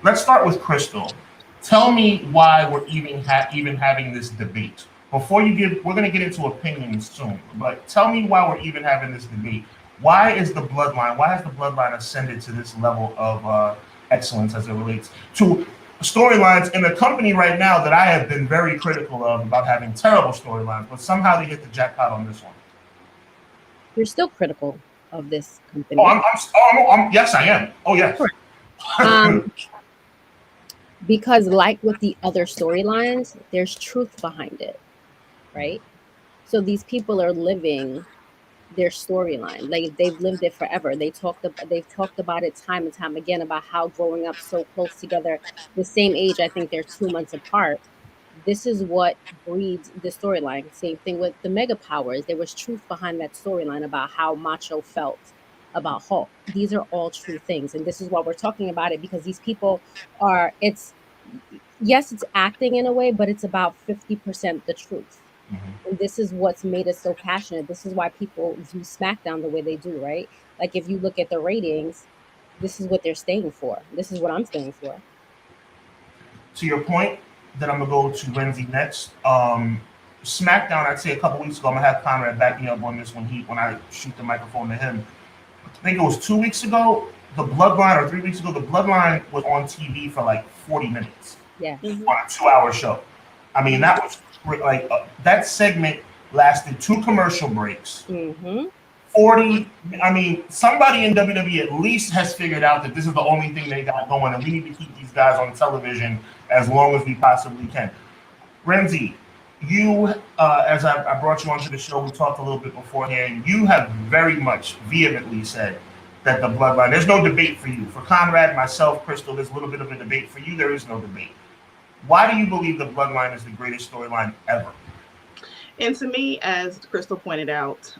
let's start with Crystal. Tell me why we're even having this debate. Before you give, we're going to get into opinions soon, but tell me why we're even having this debate. Why has the bloodline ascended to this level of excellence as it relates to storylines in the company right now that I have been very critical of about having terrible storylines, but somehow they hit the jackpot on this one? You're still critical of this company. Yes, I am. Oh, yes. Because like with the other storylines, there's truth behind it, right? So these people are living their storyline. Like they've lived it forever. They've talked about it time and time again about how growing up so close together, the same age, I think they're 2 months apart. This is what breeds the storyline. Same thing with the Mega Powers. There was truth behind that storyline about how Macho felt about Hulk. These are all true things. And this is why we're talking about it, because these people are, it's acting in a way, but it's about 50% the truth. And this is what's made us so passionate. This is why people view SmackDown the way they do, right? Like if you look at the ratings, this is what they're staying for. This is what I'm staying for. To your point, then I'm gonna go to Renzie next. SmackDown, I'd say a couple weeks ago, I'm gonna have Conrad back me up on this when I shoot the microphone to him. I think it was 2 weeks ago, the Bloodline, or 3 weeks ago, the Bloodline was on TV for like 40 minutes. Yeah. On a 2-hour show. I mean, that was like that segment lasted 2 commercial breaks. 40. I mean, somebody in WWE at least has figured out that this is the only thing they got going, and we need to keep these guys on television as long as we possibly can. Renzie, you, as I brought you onto the show, we talked a little bit beforehand. You have very much vehemently said that the Bloodline, there's no debate for you. For Conrad, myself, Crystal, there's a little bit of a debate. For you, there is no debate. Why do you believe the Bloodline is the greatest storyline ever? And to me, as Crystal pointed out,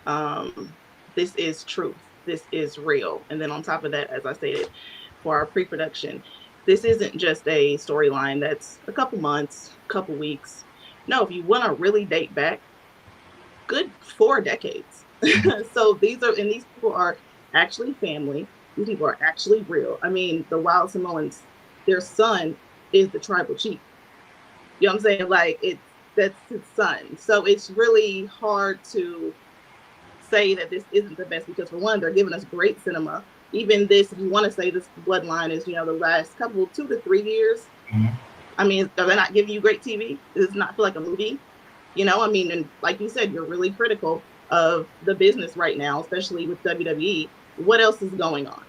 this is truth. This is real. And then on top of that, as I stated, for our pre-production, this isn't just a storyline that's a couple months, couple weeks. No, if you want to really date back, good 4 decades. So these people are actually family. These people are actually real. I mean, the Wild Samoans, their son is the tribal chief. You know what I'm saying? Like that's his son. So it's really hard to say that this isn't the best, because for one, they're giving us great cinema. Even this, if you want to say this Bloodline is, the last couple 2 to 3 years. I mean, are they not giving you great TV? Does it not feel like a movie? I mean, and like you said, you're really critical of the business right now, especially with WWE. What else is going on?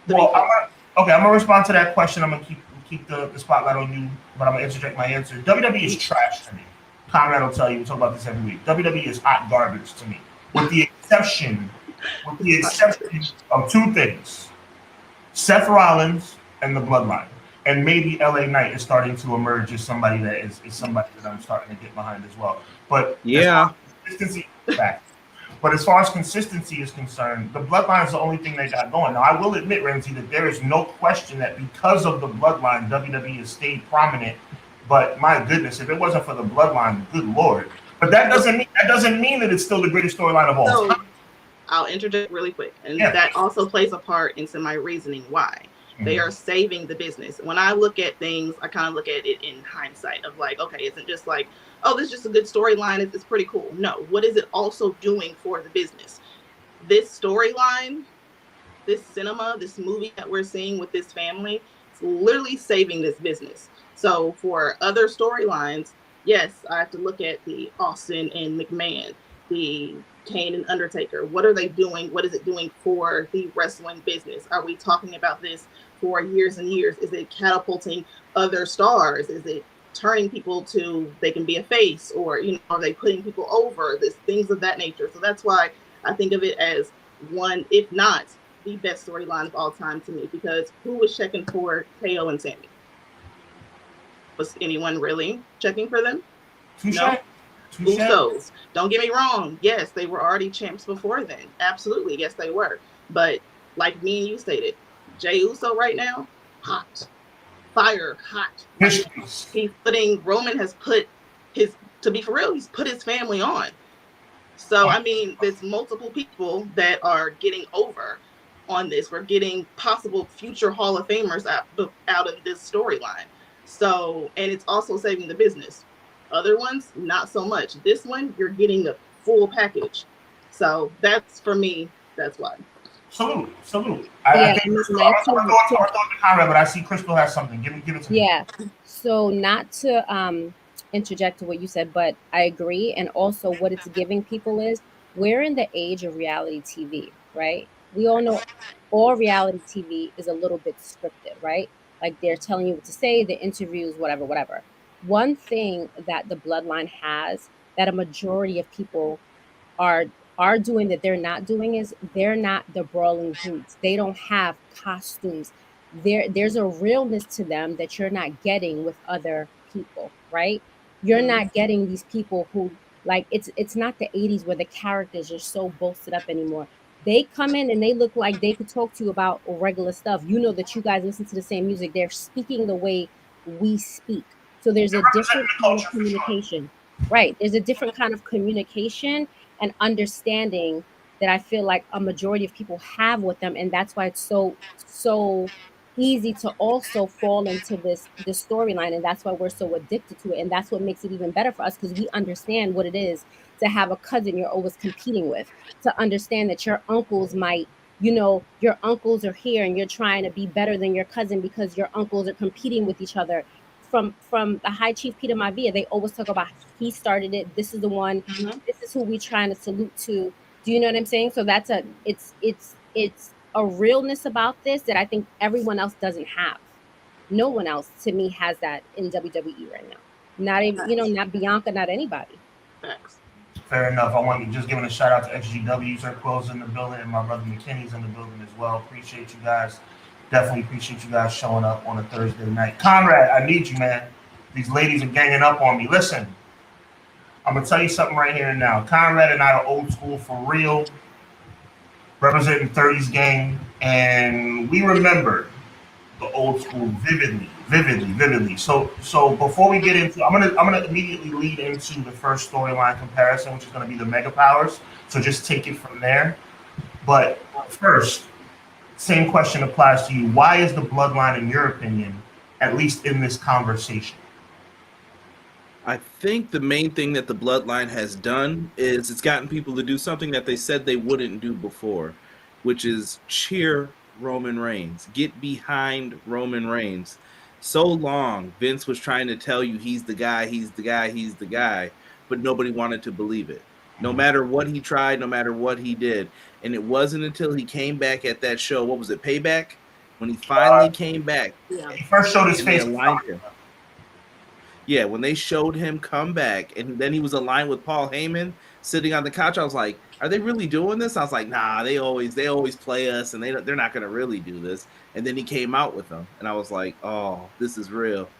Well, I'm gonna respond to that question. I'm gonna keep the spotlight on you, but I'm gonna interject my answer. WWE is trash to me. Conrad will tell you, we talk about this every week. WWE is hot garbage to me, with the exception of 2 things: Seth Rollins and the Bloodline, and maybe LA Knight is starting to emerge as somebody that is somebody that I'm starting to get behind as well. But yeah, But as far as consistency is concerned, the Bloodline is the only thing they got going. Now, I will admit, Renzie, that there is no question that because of the Bloodline, WWE has stayed prominent. But my goodness, if it wasn't for the Bloodline, good Lord. But that doesn't mean that it's still the greatest storyline of all time. I'll interject really quick. And that also plays a part into my reasoning why. They are saving the business. When I look at things, I kind of look at it in hindsight of like, okay, isn't just like, oh, this is just a good storyline. It's pretty cool. No, what is it also doing for the business? This storyline, this cinema, this movie that we're seeing with this family, it's literally saving this business. So for other storylines, yes, I have to look at the Austin and McMahon, the Kane and Undertaker. What are they doing? What is it doing for the wrestling business? Are we talking about this for years and years? Is it catapulting other stars? Is it turning people to, they can be a face, or are they putting people over? This things of that nature. So that's why I think of it as one, if not the best storyline of all time to me, because who was checking for KO and Sammy? Was anyone really checking for them? No. Usos. Don't get me wrong. Yes, they were already champs before then. Absolutely. Yes, they were. But like me and you stated, Jey Uso right now, hot. Fire, hot. Roman has put his, to be for real, he's put his family on. So, I mean, there's multiple people that are getting over. on this. We're getting possible future Hall of Famers out of this storyline. So, and it's also saving the business. Other ones, not so much. This one, you're getting the full package. So that's, for me, that's why. Salute. Yeah, I think Crystal, I'm going to throw it to Conrad, but I see Crystal has something. Give it to me. Yeah. So not to interject to what you said, but I agree. And also what it's giving people is, we're in the age of reality TV, right? We all know all reality TV is a little bit scripted, right? Like they're telling you what to say, the interviews, whatever. One thing that the Bloodline has that a majority of people are doing that they're not doing is they're not the brawling brutes. They don't have costumes. There's a realness to them that you're not getting with other people, right? You're not getting these people who, like, it's not the 80s where the characters are so bolstered up anymore. They come in and they look like they could talk to you about regular stuff. You know that you guys listen to the same music. They're speaking the way we speak. So there's a different kind of communication. Right. There's a different kind of communication and understanding that I feel like a majority of people have with them. And that's why it's so easy to also fall into this storyline. And that's why we're so addicted to it. And that's what makes it even better for us, because we understand what it is to have a cousin you're always competing with, to understand that your uncles might, your uncles are here and you're trying to be better than your cousin because your uncles are competing with each other. From the High Chief Peter Maivia, they always talk about he started it. This is the one. This is who we trying to salute to. Do you know what I'm saying? So that's it's a realness about this that I think everyone else doesn't have. No one else, to me, has that in WWE right now. Not even not Bianca, not anybody. Thanks. Fair enough. I want to just give a shout out to HGW. Sir Quill's in the building, and my brother McKinney's in the building as well. Appreciate you guys. Definitely appreciate you guys showing up on a Thursday night. Conrad, I need you, man. These ladies are ganging up on me. Listen, I'm going to tell you something right here and now. Conrad and I are old school for real, representing 30s gang, and we remember the old school vividly. So before we get into, I'm gonna immediately lead into the first storyline comparison, which is going to be the Mega Powers. So just take it from there. But first, same question applies to you. Why is the Bloodline, in your opinion, at least in this conversation? I think the main thing that the Bloodline has done is it's gotten people to do something that they said they wouldn't do before, which is cheer Roman Reigns. Get behind Roman Reigns. So long, Vince was trying to tell you he's the guy, but nobody wanted to believe it. No matter what he tried, no matter what he did. And it wasn't until he came back at that show, what was it, Payback? When he finally came back. Yeah. He first showed his face. Yeah, when they showed him come back, and then he was aligned with Paul Heyman sitting on the couch, I was like, are they really doing this? I was like, nah, they always play us, and they're not going to really do this. And then he came out with them, and I was like, oh, this is real.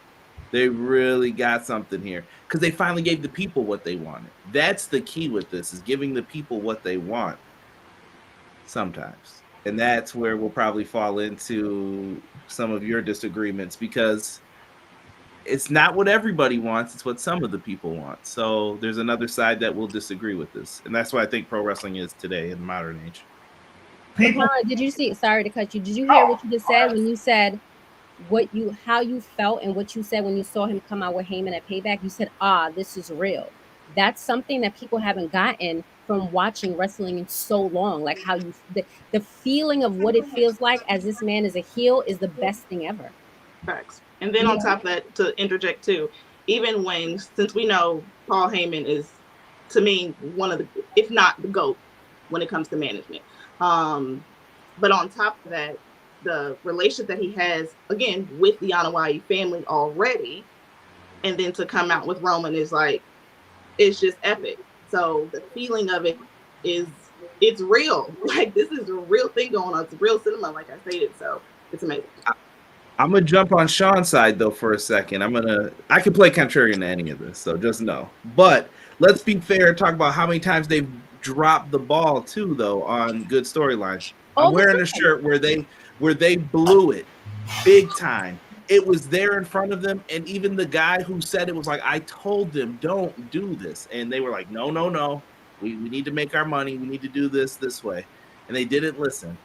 They really got something here, because they finally gave the people what they wanted. That's the key with this, is giving the people what they want sometimes. And that's where we'll probably fall into some of your disagreements, because it's not what everybody wants, it's what some of the people want. So there's another side that will disagree with this. And that's what I think pro wrestling is today in the modern age. Did you see, sorry to cut you, did you hear what you just said when you said how you felt and what you said when you saw him come out with Heyman at Payback? You said, this is real. That's something that people haven't gotten from watching wrestling in so long. Like how the feeling of what it feels like as this man is a heel is the best thing ever. Facts. And then on top of that, to interject too, even since we know Paul Heyman is, to me, one of the, if not the GOAT when it comes to management. But on top of that, the relationship that he has, again, with the Anoa'i family already, and then to come out with Roman is like, it's just epic. So the feeling of it it's real. Like, this is a real thing going on. It's real cinema, like I stated. So it's amazing. I'm going to jump on Sean's side, though, for a second. I can play contrarian to any of this, so just know. But let's be fair and talk about how many times they've dropped the ball, too, though, on good storylines. I'm wearing a shirt where they blew it big time. It was there in front of them, and even the guy who said it was like, I told them, don't do this. And they were like, no. We need to make our money. We need to do this way. And they didn't listen.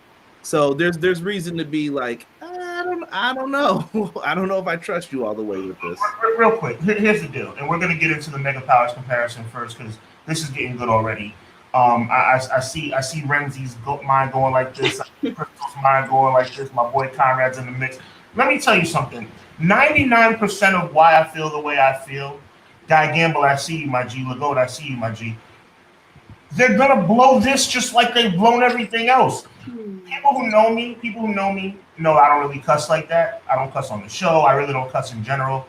So there's reason to be like, I don't know. I don't know if I trust you all the way with this. Real quick, here's the deal, and we're gonna get into the Mega Powers comparison first because this is getting good already. I see Renzie's mind going like this. I see Crystal's mind going like this. My boy Conrad's in the mix. Let me tell you something. 99% of why I feel the way I feel, Guy Gamble, I see you, my G. Lagote, I see you, my G. They're gonna blow this just like they've blown everything else. People who know me know I don't really cuss like that. I don't cuss on the show. I really don't cuss in general.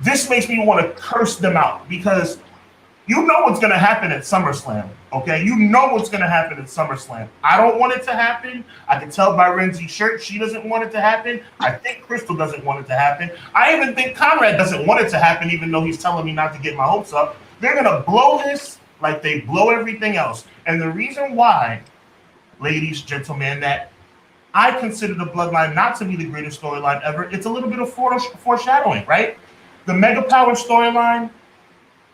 This makes me want to curse them out because you know what's going to happen at SummerSlam, okay? You know what's going to happen at SummerSlam. I don't want it to happen. I can tell by Renzie's shirt she doesn't want it to happen. I think Crystal doesn't want it to happen. I even think Conrad doesn't want it to happen, even though he's telling me not to get my hopes up. They're going to blow this like they blow everything else. And the reason why, ladies, gentlemen, that I consider the Bloodline not to be the greatest storyline ever, it's a little bit of foreshadowing, right? The Mega Power storyline,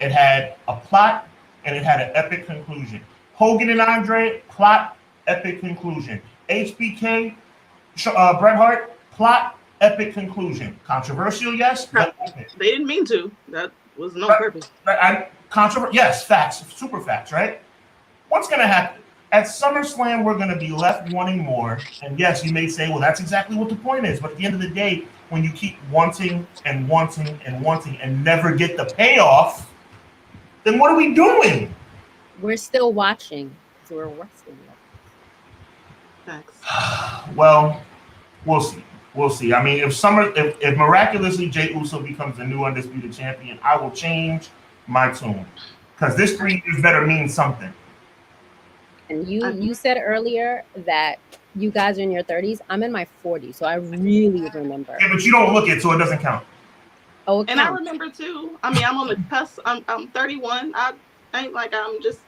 it had a plot and it had an epic conclusion. Hogan and Andre, plot, epic conclusion. HBK, Bret Hart, plot, epic conclusion. Controversial, yes. They didn't mean to. That was no purpose. Yes, facts, super facts, right? What's going to happen? At SummerSlam, we're going to be left wanting more. And yes, you may say, well, that's exactly what the point is. But at the end of the day, when you keep wanting and wanting and wanting and never get the payoff, then what are we doing? We're still watching. So we're wrestling. Thanks. Well, we'll see. We'll see. I mean, if miraculously Jey Uso becomes the new undisputed champion, I will change my tune. Because this 3 years better mean something. And you said earlier that you guys are in your 30s. I'm in my 40s, so I really remember. Yeah, but you don't look it, so it doesn't count. Oh, and I remember too. I mean, I'm on the cusp. I'm 31. I ain't like I'm just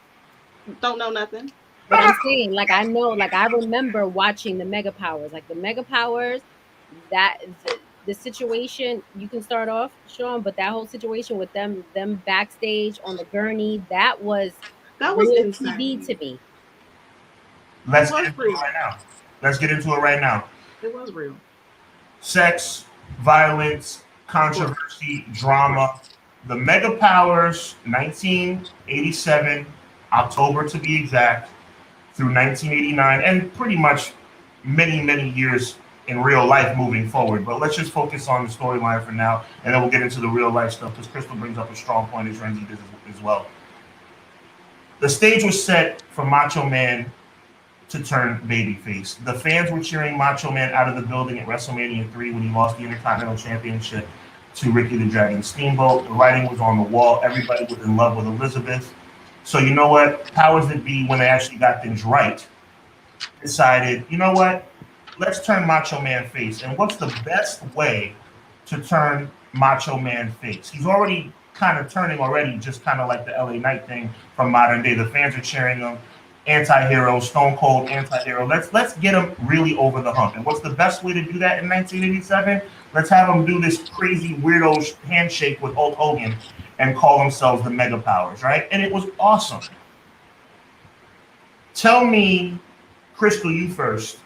don't know nothing. But I'm saying, like, I know, like, I remember watching the Mega Powers, like the Mega Powers. That the situation, you can start off, Sean, but that whole situation with them backstage on the gurney, that was real TV to me. Let's get into it right now. Let's get into it right now. It was real. Sex, violence, controversy, drama. The Mega Powers, 1987, October to be exact, through 1989, and pretty much many, many years in real life moving forward. But let's just focus on the storyline for now, and then we'll get into the real life stuff, because Crystal brings up a strong point, as Renzie did as well. The stage was set for Macho Man to turn babyface. The fans were cheering Macho Man out of the building at WrestleMania 3 when he lost the Intercontinental Championship to Ricky the Dragon Steamboat. The writing was on the wall. Everybody was in love with Elizabeth. So you know what? Powers that be, when they actually got things right, decided, you know what? Let's turn Macho Man face. And what's the best way to turn Macho Man face? He's already kind of turning already, just kind of like the LA Knight thing from modern day. The fans are cheering him. Anti-hero, Stone Cold anti-hero. Let's get him really over the hump. And what's the best way to do that in 1987? Let's have him do this crazy weirdo handshake with Hulk Hogan and call themselves the Mega Powers, right? And it was awesome. Tell me, Crystal, you first,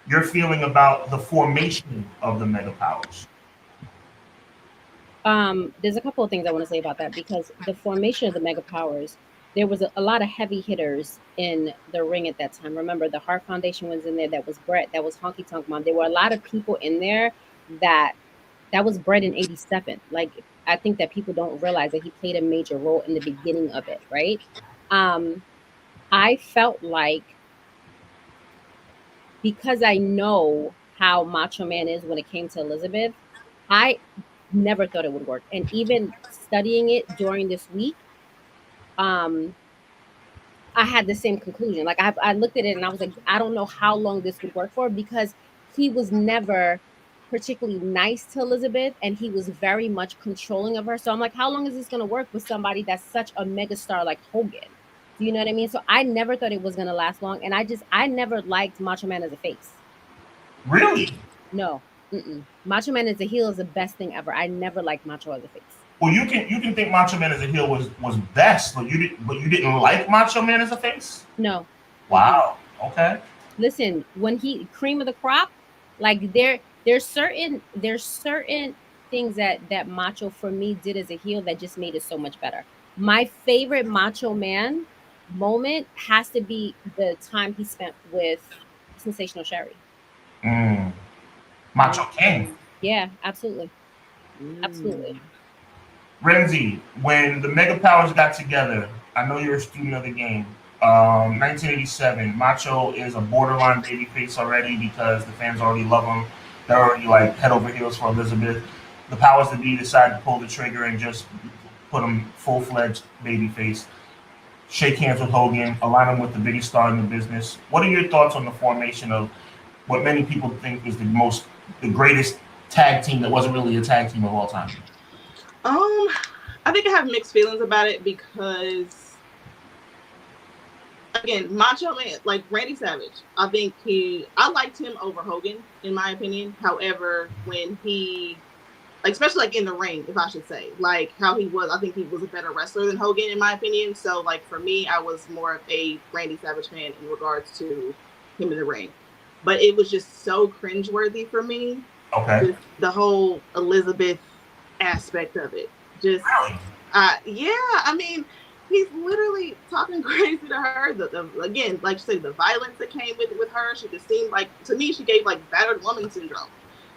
your feeling about the formation of the Mega Powers. There's a couple of things I want to say about that, because the formation of the Mega Powers, there was a lot of heavy hitters in the ring at that time. Remember, the Hart Foundation was in there. That was Bret. That was Honky Tonk Man. There were a lot of people in there that was Bret in 87. Like, I think that people don't realize that he played a major role in the beginning of it, right? I felt like, because I know how Macho Man is when it came to Elizabeth, I never thought it would work. And even studying it during this week, I had the same conclusion. Like, I looked at it and I was like, I don't know how long this would work for, because he was never particularly nice to Elizabeth, and he was very much controlling of her. So I'm like, how long is this going to work with somebody that's such a megastar like Hogan? Do you know what I mean? So I never thought it was going to last long, and I never liked Macho Man as a face. Really? No. Macho Man as a heel is the best thing ever. I never liked Macho as a face. Well, you can think Macho Man as a heel was best, but you didn't like Macho Man as a face? No. Wow. Okay. listen, when he cream of the crop, like there's certain things that Macho for me did as a heel that just made it so much better. My favorite Macho Man moment has to be the time he spent with Sensational Sherry. Macho King. Yeah, absolutely. Absolutely. Renzie, when the Mega Powers got together, I know you're a student of the game. 1987, Macho is a borderline babyface already because the fans already love him. They're already like head over heels for Elizabeth. The powers that be decide to pull the trigger and just put him full-fledged babyface. Shake hands with Hogan, align him with the biggest star in the business. What are your thoughts on the formation of what many people think is the greatest tag team that wasn't really a tag team of all time? I think I have mixed feelings about it because, again, Macho Man, like Randy Savage, I liked him over Hogan, in my opinion. However, when he, like, especially like in the ring, if I should say, like how he was, I think he was a better wrestler than Hogan, in my opinion. So, like, for me, I was more of a Randy Savage fan in regards to him in the ring. But it was just so cringeworthy for me. Okay. The whole Elizabeth aspect of it. Just, really? Yeah, I mean, he's literally talking crazy to her. Again, like you said, the violence that came with her, she just seemed like, to me, she gave like battered woman syndrome,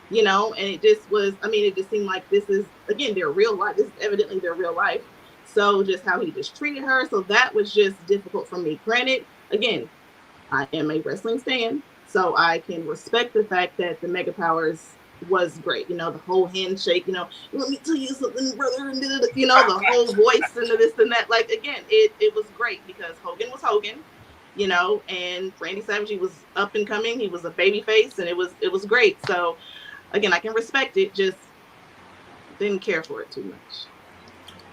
you know, and it just was, I mean, it just seemed like this is, again, their real life. This is evidently their real life. So just how he just treated her. So that was just difficult for me. Granted, again, I am a wrestling fan, so I can respect the fact that the Mega Powers was great, you know, the whole handshake, you know, let me tell you something, brother, and you know, the whole voice and this and that. Like, again, it was great because Hogan was Hogan, you know, and Randy Savage, he was up and coming, he was a baby face, and it was great. So again, I can respect it, just didn't care for it too much.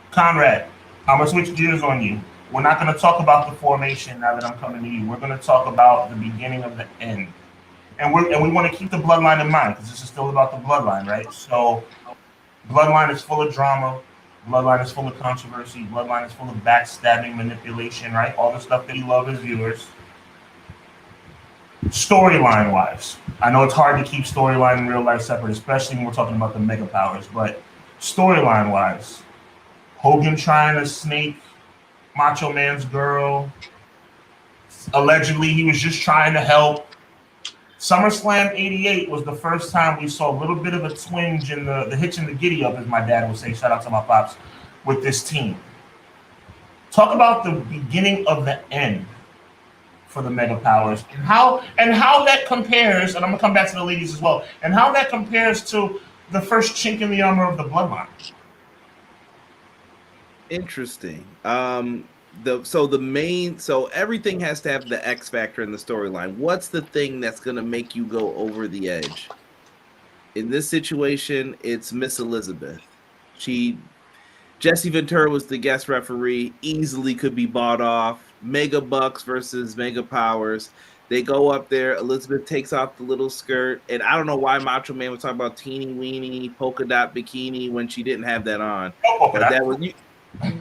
Conrad, I'm gonna switch gears on you. We're not gonna talk about the formation now that I'm coming to you. We're gonna talk about the beginning of the end. And we want to keep the bloodline in mind because this is still about the bloodline, right? So bloodline is full of drama. Bloodline is full of controversy. Bloodline is full of backstabbing, manipulation, right? All the stuff that you love as viewers. Storyline-wise, I know it's hard to keep storyline and real life separate, especially when we're talking about the Mega Powers, but storyline-wise, Hogan trying to snake Macho Man's girl. Allegedly, he was just trying to help. SummerSlam 88 was the first time we saw a little bit of a twinge in the hitch and the giddy up, as my dad would say. Shout out to my pops with this team. Talk about the beginning of the end for the Mega Powers and how that compares, and I'm gonna come back to the ladies as well, and how that compares to the first chink in the armor of the bloodline. Interesting. So everything has to have the X factor in the storyline. What's the thing that's going to make you go over the edge? In this situation, it's Miss Elizabeth. Jesse Ventura was the guest referee, easily could be bought off. Mega Bucks versus Mega Powers. They go up there. Elizabeth takes off the little skirt. And I don't know why Macho Man was talking about teeny weeny polka dot bikini when she didn't have that on. But that was...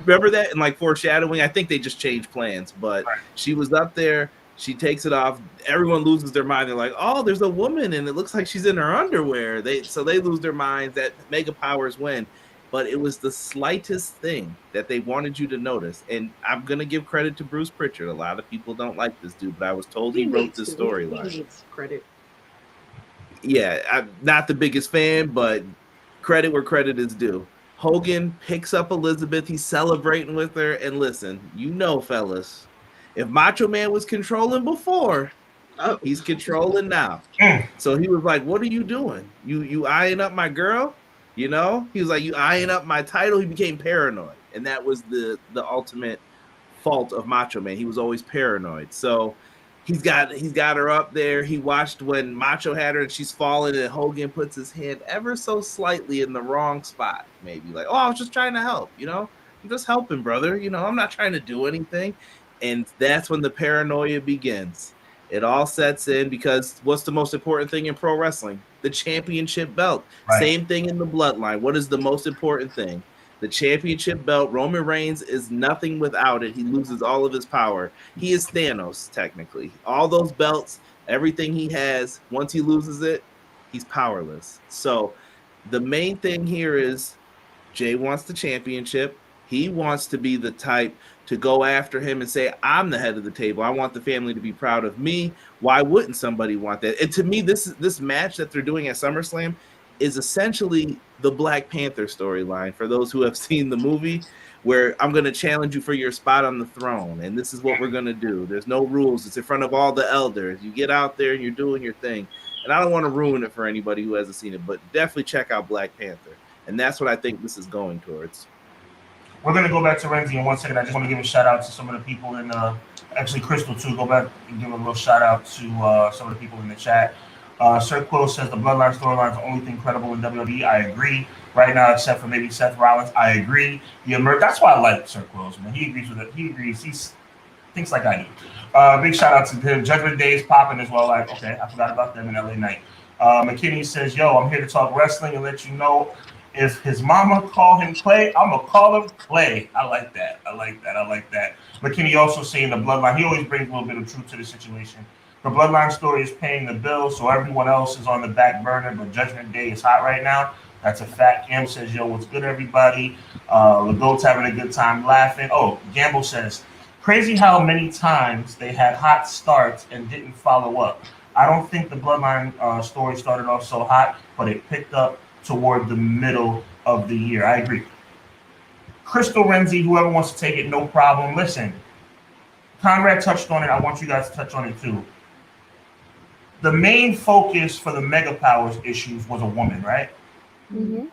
Remember that in like foreshadowing? I think they just changed plans, but she was up there. She takes it off. Everyone loses their mind. They're like, "Oh, there's a woman, and it looks like she's in her underwear." They lose their minds. That Mega Powers win, but it was the slightest thing that they wanted you to notice. And I'm gonna give credit to Bruce Pritchard. A lot of people don't like this dude, but I was told he wrote the storyline. He needs credit. Yeah, I'm not the biggest fan, but credit where credit is due. Hogan picks up Elizabeth. He's celebrating with her. And listen, you know, fellas, if Macho Man was controlling before, he's controlling now. So he was like, what are you doing? You eyeing up my girl? You know? He was like, you eyeing up my title? He became paranoid. And that was the ultimate fault of Macho Man. He was always paranoid. So he's got her up there. He watched when Macho had her and she's falling, and Hogan puts his hand ever so slightly in the wrong spot. Maybe like, oh, I was just trying to help, you know? I'm just helping, brother. You know, I'm not trying to do anything. And that's when the paranoia begins. It all sets in because what's the most important thing in pro wrestling? The championship belt. Right. Same thing in the bloodline. What is the most important thing? The championship belt. Roman Reigns is nothing without it. He loses all of his power. He is Thanos, technically. All those belts, Everything he has, once he loses it, he's powerless. So the main thing here is Jay wants the championship. He wants to be the type to go after him and say, I'm the head of the table. I want the family to be proud of me. Why wouldn't somebody want that? And to me, this match that they're doing at SummerSlam is essentially the Black Panther storyline for those who have seen the movie, where I'm going to challenge you for your spot on the throne, and this is what we're going to do. There's no rules. It's in front of all the elders. You get out there and you're doing your thing. And I don't want to ruin it for anybody who hasn't seen it, but definitely check out Black Panther. And that's what I think this is going towards. We're going to go back to Renzie in 1 second. I just want to give a shout out to some of the people in, actually Crystal too. Go back and give a little shout out to some of the people in the chat. Sir Quill says the Bloodline storyline is the only thing credible in WWE. I agree. Right now, except for maybe Seth Rollins, I agree. That's why I like Sir Quills, man. He agrees with it. He agrees. He thinks like I do. Big shout out to him. Judgment Day is popping as well. Like, okay, I forgot about them in LA Knight. McKinney says, yo, I'm here to talk wrestling and let you know if his mama call him Clay, I'm going to call him Clay. I like that. McKinney also saying the Bloodline, he always brings a little bit of truth to the situation. The Bloodline story is paying the bill, so everyone else is on the back burner, but Judgment Day is hot right now. That's a fact. Cam says, yo, what's good, everybody? Legault's having a good time laughing. Oh, Gamble says, crazy how many times they had hot starts and didn't follow up. I don't think the Bloodline story started off so hot, but it picked up toward the middle of the year. I agree. Crystal Renzie, whoever wants to take it, no problem. Listen, Conrad touched on it. I want you guys to touch on it too. The main focus for the Mega Powers issues was a woman, right? Mm-hmm.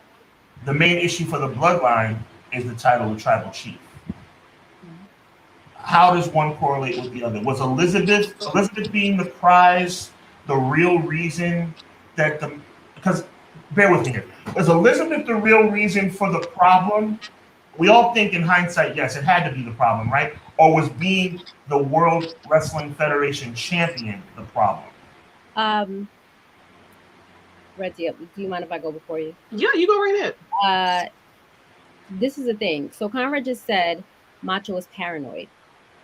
The main issue for the Bloodline is the title of Tribal Chief. How does one correlate with the other? Was Elizabeth being the prize the real reason that because bear with me here. Was Elizabeth the real reason for the problem? We all think in hindsight, yes, it had to be the problem, right? Or was being the World Wrestling Federation champion the problem? Renzie, do you mind if I go before you? Yeah, you go right ahead. This is the thing. So Conrad just said Macho was paranoid.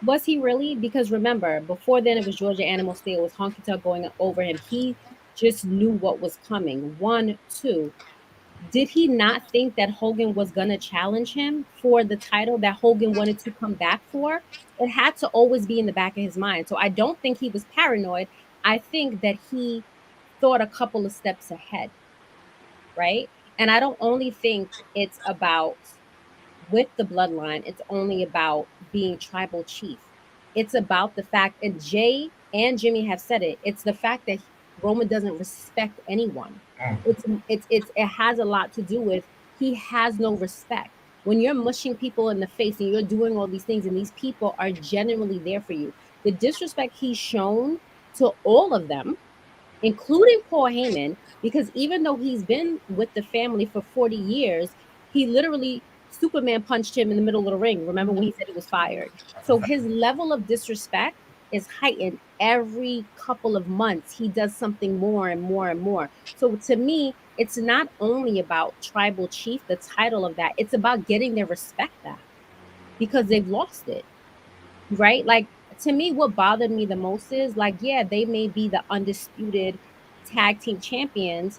Was he really? Because remember, before then it was Georgia Animal Steel, it was Honky Tonk going over him. He just knew what was coming. 1, 2. Did he not think that Hogan was going to challenge him for the title that Hogan wanted to come back for? It had to always be in the back of his mind. So I don't think he was paranoid. I think that he thought a couple of steps ahead, right? And I don't only think it's about with the Bloodline, it's only about being tribal chief. It's about the fact, and Jay and Jimmy have said it, it's the fact that Roman doesn't respect anyone. It has a lot to do with he has no respect. When you're mushing people in the face and you're doing all these things and these people are genuinely there for you, the disrespect he's shown to all of them, including Paul Heyman, because even though he's been with the family for 40 years, he literally Superman punched him in the middle of the ring. Remember when he said he was fired? So his level of disrespect is heightened every couple of months. He does something more and more and more. So to me, it's not only about tribal chief, the title of that. It's about getting their respect back because they've lost it, right? Like, to me, what bothered me the most is, like, yeah, they may be the undisputed tag team champions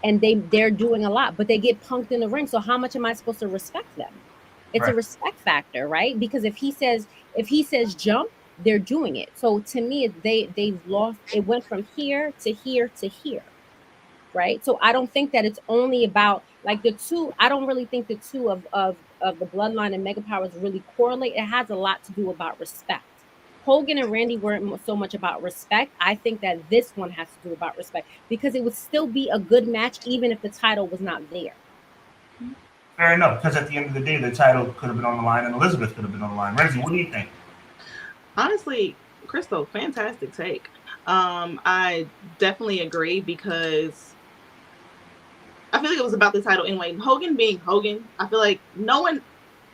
and they're doing a lot, but they get punked in the ring. So how much am I supposed to respect them? It's a respect factor, right? Because if he says jump, they're doing it. So to me, they've lost. It went from here to here to here, right? So I don't think that it's only about like the two. I don't really think the two of the Bloodline and Mega Powers really correlate. It has a lot to do about respect. Hogan and Randy weren't so much about respect. I think that this one has to do about respect because it would still be a good match even if the title was not there. Fair enough, because at the end of the day, the title could have been on the line and Elizabeth could have been on the line. Renzie, what do you think? Honestly, Crystal, fantastic take. I definitely agree because I feel like it was about the title anyway. Hogan being Hogan, I feel like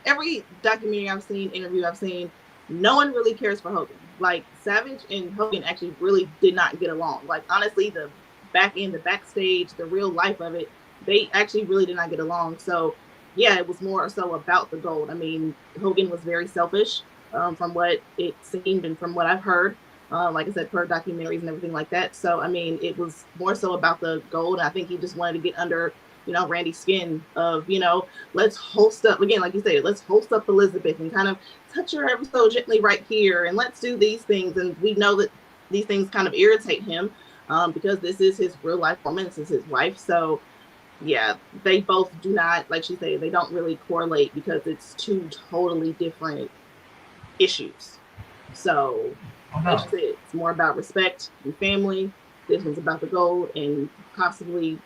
every documentary I've seen, interview I've seen, no one really cares for Hogan. Like, Savage and Hogan actually really did not get along. Like, honestly, the back end, the backstage, the real life of it, they actually really did not get along. So, yeah, it was more so about the gold. I mean, Hogan was very selfish from what it seemed and from what I've heard. like I said, per documentaries and everything like that. So, I mean, it was more so about the gold. I think he just wanted to get under, Randy's skin of, let's host up, again, like you said, let's host up Elizabeth and kind of touch her ever so gently right here. And let's do these things. And we know that these things kind of irritate him because this is his real life woman. This is his wife. So, yeah, they both do not, like she said, they don't really correlate because it's two totally different issues. So, like she said, it's more about respect and family. This one's about the gold and possibly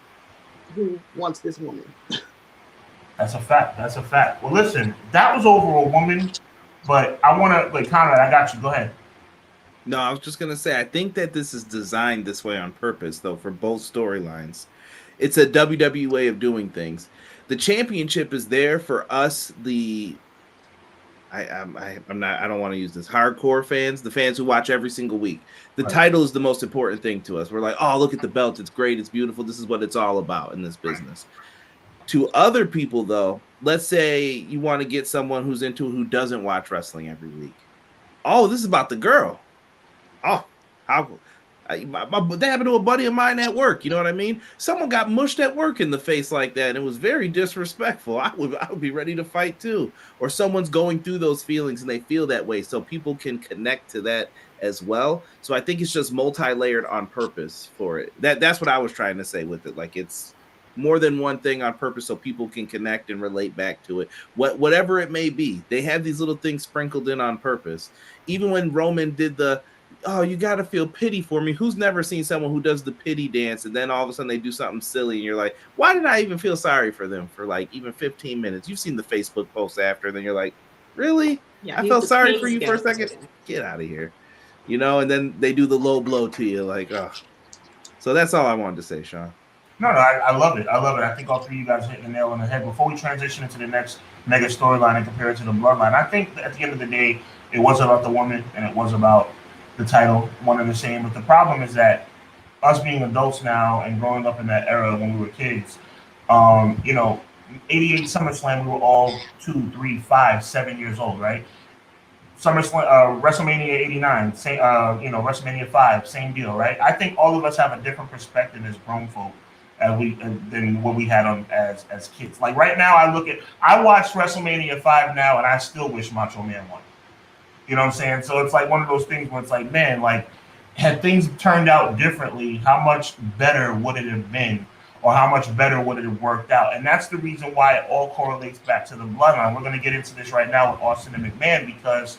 who wants this woman. That's a fact. That's a fact. Well, listen, that was over a woman, but I want to, like, Conrad, I got you. Go ahead. No, I was just going to say, I think that this is designed this way on purpose, though, for both storylines. It's a WWE way of doing things. The championship is there for us, I don't want to use this, hardcore fans, the fans who watch every single week. The title is the most important thing to us. We're like, oh, look at the belt. It's great. It's beautiful. This is what it's all about in this business. To other people, though, let's say you want to get someone who's into who doesn't watch wrestling every week. Oh, this is about the girl. Oh, that happened to a buddy of mine at work. You know what I mean? Someone got mushed at work in the face like that, and it was very disrespectful. I would be ready to fight too. Or someone's going through those feelings and they feel that way, so people can connect to that as well. So I think it's just multi-layered on purpose for it. That's what I was trying to say with it. Like, it's more than one thing on purpose, so people can connect and relate back to it. Whatever it may be, they have these little things sprinkled in on purpose. Even when Roman did oh, you got to feel pity for me. Who's never seen someone who does the pity dance and then all of a sudden they do something silly and you're like, why did I even feel sorry for them for like even 15 minutes? You've seen the Facebook post after, and then you're like, really? Yeah, I felt sorry for you for a second. Get out of here. And then they do the low blow to you like, oh. So that's all I wanted to say, Sean. No, I love it. I love it. I think all three of you guys hit the nail on the head. Before we transition into the next mega storyline and compare it to the Bloodline, I think that at the end of the day, it was about the woman and it was about the title, one and the same. But the problem is that us being adults now and growing up in that era when we were kids, 88 SummerSlam, we were all 2, 3, 5, 7 years old, right? SummerSlam, WrestleMania 89, same, WrestleMania 5, same deal, right? I think all of us have a different perspective as grown folk than what we had as kids. Like right now, I watch WrestleMania 5 now, and I still wish Macho Man won. You know what I'm saying? So it's like one of those things where it's like, man, like, had things turned out differently, how much better would it have been? Or how much better would it have worked out? And that's the reason why it all correlates back to the Bloodline. We're going to get into this right now with Austin and McMahon because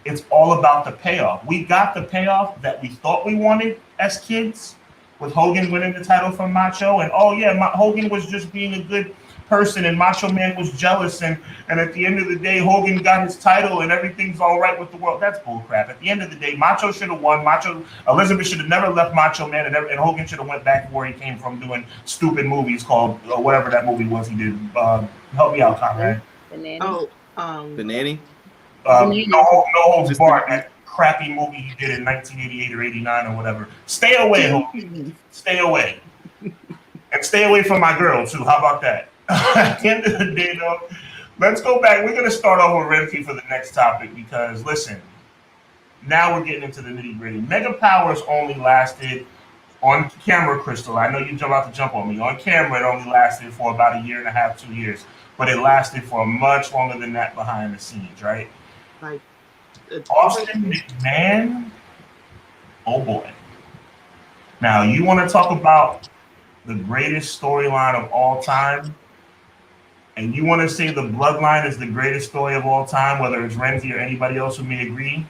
it's all about the payoff. We got the payoff that we thought we wanted as kids with Hogan winning the title from Macho. And, Hogan was just being a good person and Macho Man was jealous. And at the end of the day, Hogan got his title and everything's all right with the world. That's bullcrap. At the end of the day, Macho should have won. Elizabeth should have never left Macho Man, and Hogan should have went back where he came from doing stupid movies called whatever that movie was he did. Help me out, Conrad. The Nanny. The Nanny? No Holds Barred. That crappy movie he did in 1988 or 89 or whatever. Stay away, Hogan. Stay away. And stay away from my girl, too. How about that? At the end of the day, though, let's go back. We're going to start off with Renzie for the next topic because, listen, now we're getting into the nitty-gritty. Mega Powers only lasted on camera, Crystal. I know you about to jump on me. On camera, it only lasted for about 1.5 years, 2 years. But it lasted for much longer than that behind the scenes, right? Like Austin McMahon, oh boy. Now, you want to talk about the greatest storyline of all time? And you want to say the Bloodline is the greatest story of all time, whether it's Renzie or anybody else who may agree?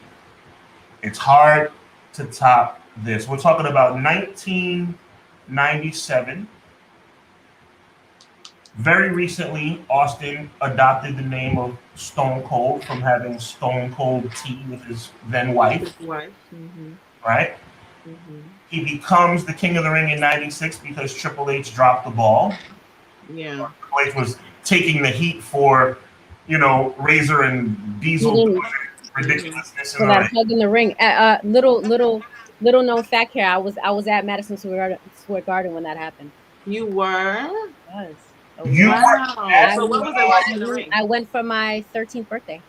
It's hard to top this. We're talking about 1997. Very recently, Austin adopted the name of Stone Cold from having Stone Cold tea with his then wife. Mm-hmm. Right? Mm-hmm. He becomes the King of the Ring in 96 because Triple H dropped the ball. Yeah. Triple H was taking the heat for, Razor and Diesel ridiculousness. For that hug in the ring. Little known fact here. I was at Madison Square Garden when that happened. You were? Yes. You were? So what was it like in the ring? I went for my 13th birthday.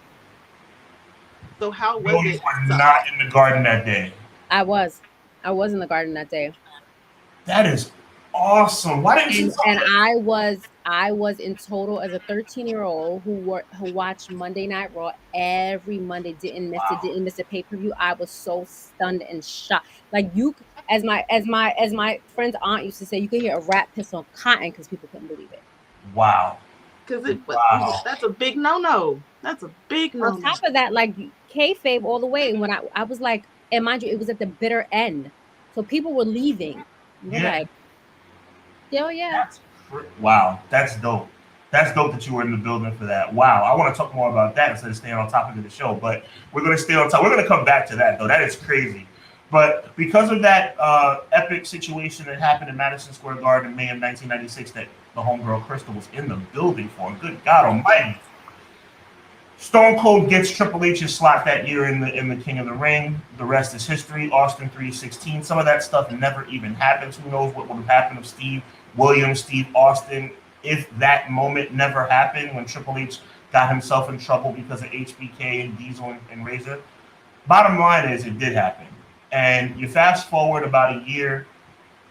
So how was it? You were not in the garden that day. I was in the garden that day. That is awesome. Why didn't you? And I was in total as a 13-year-old who watched Monday Night Raw every Monday, didn't miss a pay-per-view. I was so stunned and shocked. Like you, as my friend's aunt used to say, you could hear a rat piss on cotton because people couldn't believe it. Wow. Because that's a big no-no. That's a big no-no. On top of that, like kayfabe all the way. When I was like, and mind you, it was at the bitter end, so people were leaving. Like, hell yeah. Wow, that's dope. That's dope that you were in the building for that. Wow, I want to talk more about that instead of staying on topic of the show, but we're going to stay on top. We're going to come back to that, though. That is crazy. But because of that epic situation that happened in Madison Square Garden in May of 1996 that the homegirl Crystal was in the building for, good God almighty, Stone Cold gets Triple H's slot that year in the King of the Ring. The rest is history. Austin 3:16. Some of that stuff never even happens. Who knows what would have happened if Steve Williams, Steve Austin, if that moment never happened when Triple H got himself in trouble because of HBK and Diesel and Razor. Bottom line is it did happen. And you fast forward about a year.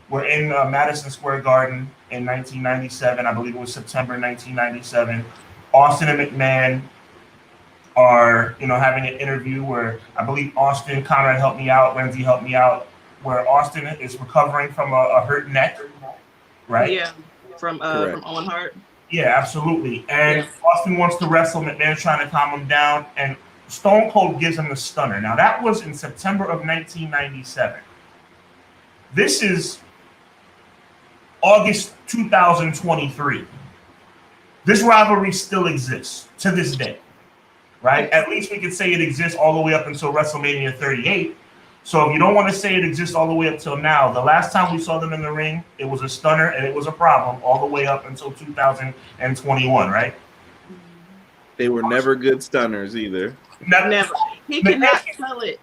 We're in Madison Square Garden in 1997. I believe it was September 1997. Austin and McMahon are, having an interview where I believe Austin, Conrad helped me out, Renzie helped me out, where Austin is recovering from a hurt neck, right? Yeah, from Owen Hart. Yeah, absolutely. And Austin wants to wrestle, McMahon's trying to calm him down, and Stone Cold gives him the stunner. Now, that was in September of 1997. This is August 2023. This rivalry still exists to this day. Right? At least we could say it exists all the way up until WrestleMania 38. So if you don't want to say it exists all the way up till now, the last time we saw them in the ring, it was a stunner and it was a problem all the way up until 2021, right? They were never good stunners either. Never. He could not sell it.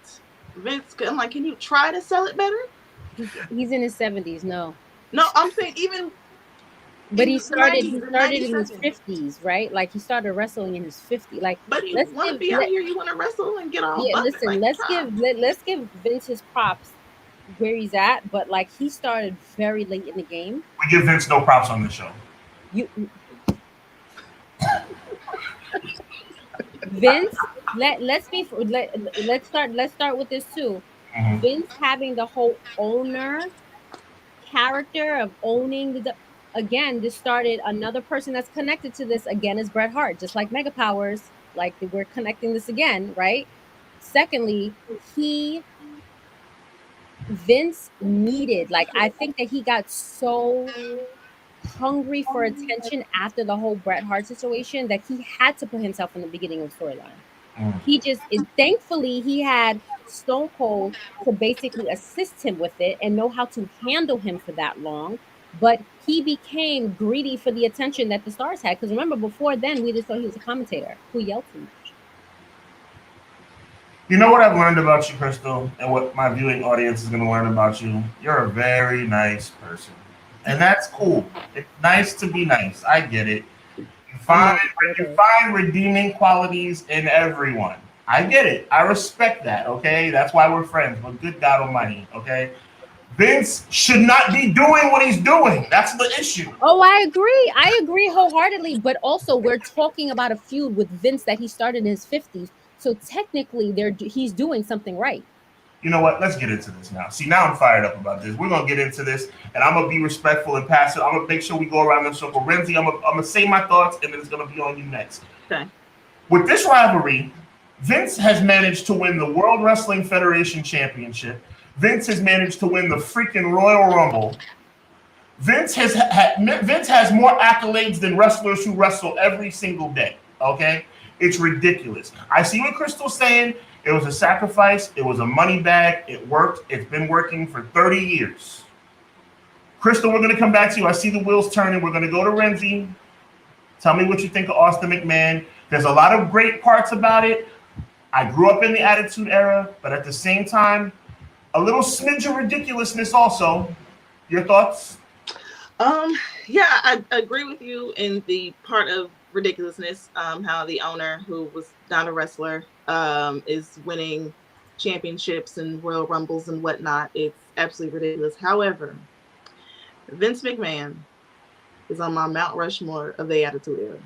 Vince, I'm like, can you try to sell it better? He's in his 70s. No, I'm saying even. But he started in his 50s, right? Like he started wrestling in his 50s. Like, but you want to be out here, you want to wrestle and get on. Yeah, listen, let's give Vince his props where he's at, but like he started very late in the game. We give Vince no props on this show. Vince, let's start with this too. Mm-hmm. Vince having the whole owner character of owning again, this started another person that's connected to this again is Bret Hart, just like Mega Powers, like we're connecting this again, right? Secondly, Vince needed, like I think that he got so hungry for attention after the whole Bret Hart situation that he had to put himself in the beginning of the storyline. He just thankfully he had Stone Cold to basically assist him with it and know how to handle him for that long. But he became greedy for the attention that the stars had. Because remember, before then, we just thought he was a commentator who yelled too much. You know what I've learned about you, Crystal, and what my viewing audience is going to learn about you? You're a very nice person. And that's cool. It's nice to be nice. I get it. You find redeeming qualities in everyone. I get it. I respect that, okay? That's why we're friends. But good God almighty, okay? Vince should not be doing what he's doing. That's the issue. Oh, I agree. I agree wholeheartedly. But also, we're talking about a feud with Vince that he started in his 50s. So technically, he's doing something right. You know what? Let's get into this now. See, now I'm fired up about this. We're going to get into this, and I'm going to be respectful and pass it. I'm going to make sure we go around the circle. Renzie, I'm going to say my thoughts, and then it's going to be on you next. Okay. With this rivalry, Vince has managed to win the World Wrestling Federation Championship. Vince has managed to win the freaking Royal Rumble. Vince has more accolades than wrestlers who wrestle every single day, okay? It's ridiculous. I see what Crystal's saying. It was a sacrifice. It was a money bag. It worked. It's been working for 30 years. Crystal, we're going to come back to you. I see the wheels turning. We're going to go to Renzie. Tell me what you think of Austin McMahon. There's a lot of great parts about it. I grew up in the Attitude Era, but at the same time, a little smidge of ridiculousness also. Your thoughts? Yeah, I agree with you in the part of ridiculousness, how the owner, who was not a wrestler, is winning championships and Royal Rumbles and whatnot. It's absolutely ridiculous. However, Vince McMahon is on my Mount Rushmore of the Attitude Era.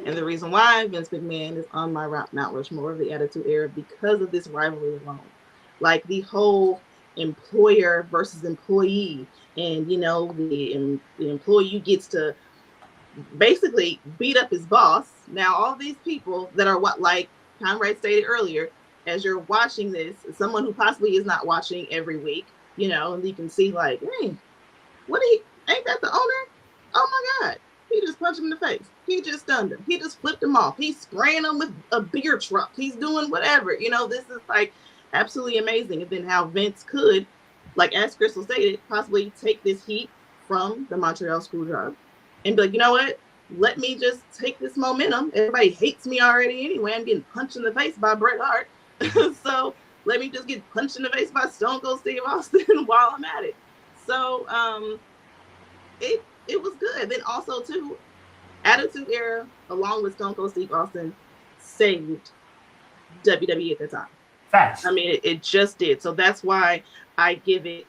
And the reason why Vince McMahon is on my Mount Rushmore of the Attitude Era because of this rivalry alone. Like the whole employer versus employee, and you know, the employee gets to basically beat up his boss. Now all these people that are what, like Conrad stated earlier, as you're watching this, someone who possibly is not watching every week, you know, and you can see like, hey, ain't that the owner? Oh my God, he just punched him in the face. He just stunned him. He just flipped him off. He's spraying him with a beer truck. He's doing whatever. You know, this is like absolutely amazing. And then how Vince could, like as Crystal stated, possibly take this heat from the Montreal screwjob and be like, you know what? Let me just take this momentum. Everybody hates me already anyway. I'm getting punched in the face by Bret Hart. So let me just get punched in the face by Stone Cold Steve Austin while I'm at it. So it was good. Then also too, Attitude Era, along with Stone Cold Steve Austin, saved WWE at the time. Facts. I mean, it just did. So that's why I give it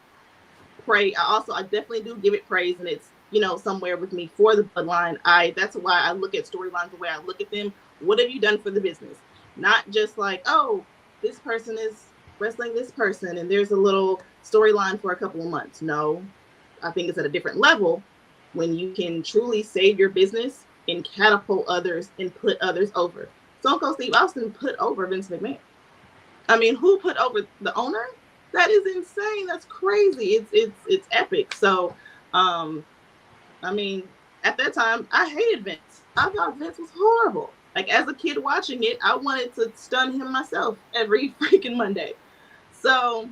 praise. I definitely do give it praise, and it's, you know, somewhere with me for the Bloodline. That's why I look at storylines the way I look at them. What have you done for the business? Not just like, oh, this person is wrestling this person and there's a little storyline for a couple of months. No, I think it's at a different level when you can truly save your business and catapult others and put others over. Stone Cold Steve Austin put over Vince McMahon. I mean, who put over the owner? That is insane. That's crazy. It's epic. So, I mean, at that time, I hated Vince. I thought Vince was horrible. Like, as a kid watching it, I wanted to stun him myself every freaking Monday. So,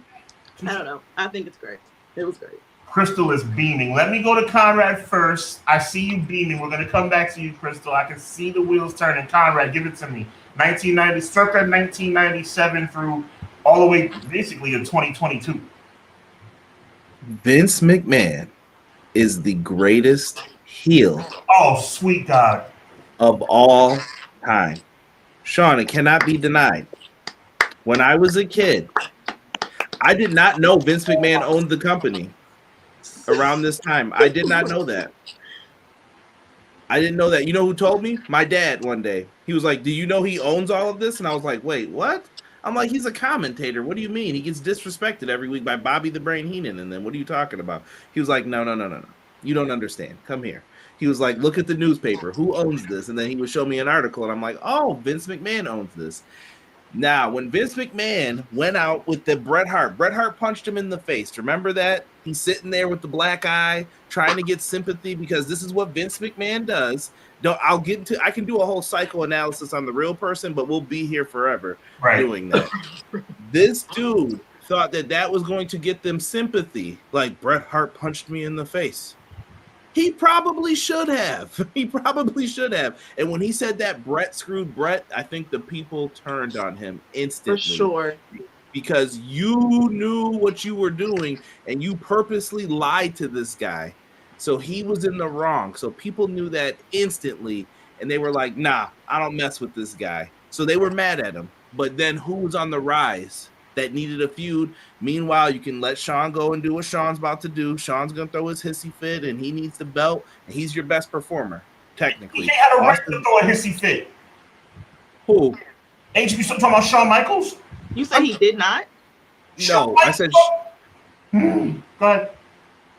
I don't know. I think it's great. It was great. Crystal is beaming. Let me go to Conrad first. I see you beaming. We're going to come back to you, Crystal. I can see the wheels turning. Conrad, give it to me. Circa 1997 through all the way basically to 2022. Vince McMahon is the greatest heel. Oh, sweet God. Of all time. Sean, it cannot be denied. When I was a kid, I did not know Vince McMahon owned the company around this time. I did not know that. I didn't know that. You know who told me? My dad one day. He was like, do you know he owns all of this? And I was like, wait, what? I'm like, he's a commentator. What do you mean? He gets disrespected every week by Bobby the Brain Heenan. And then what are you talking about? He was like, no. You don't understand. Come here. He was like, look at the newspaper. Who owns this? And then he would show me an article. And I'm like, oh, Vince McMahon owns this. Now, when Vince McMahon went out with the Bret Hart punched him in the face. Remember that? He's sitting there with the black eye, trying to get sympathy because this is what Vince McMahon does. I can do a whole psychoanalysis on the real person, but we'll be here forever doing that. This dude thought that was going to get them sympathy. Like, Bret Hart punched me in the face. He probably should have. And when he said that Bret screwed Bret, I think the people turned on him instantly. For sure. Because you knew what you were doing and you purposely lied to this guy. So he was in the wrong. So people knew that instantly. And they were like, nah, I don't mess with this guy. So they were mad at him. But then who was on the rise that needed a feud? Meanwhile, you can let Sean go and do what Sean's about to do. Sean's going to throw his hissy fit and he needs the belt. And he's your best performer, technically. He had a right to throw a hissy fit. Who? Ain't you talking about Shawn Michaels? You said he did not? No, I said. Go ahead.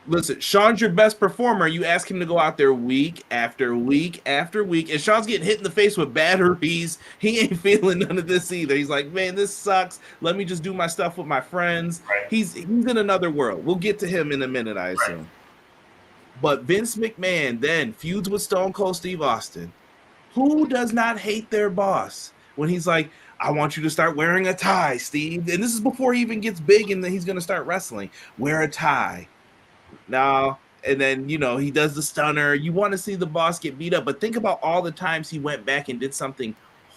Listen, Sean's your best performer. You ask him to go out there week after week after week, and Sean's getting hit in the face with batteries. He ain't feeling none of this either. He's like, man, this sucks. Let me just do my stuff with my friends. Right. He's in another world. We'll get to him in a minute, I assume. Right. But Vince McMahon then feuds with Stone Cold Steve Austin. Who does not hate their boss when he's like, I want you to start wearing a tie, Steve. And this is before he even gets big and then he's going to start wrestling. Wear a tie. Now, and then, you know, he does the stunner. You want to see the boss get beat up, but think about all the times he went back and did something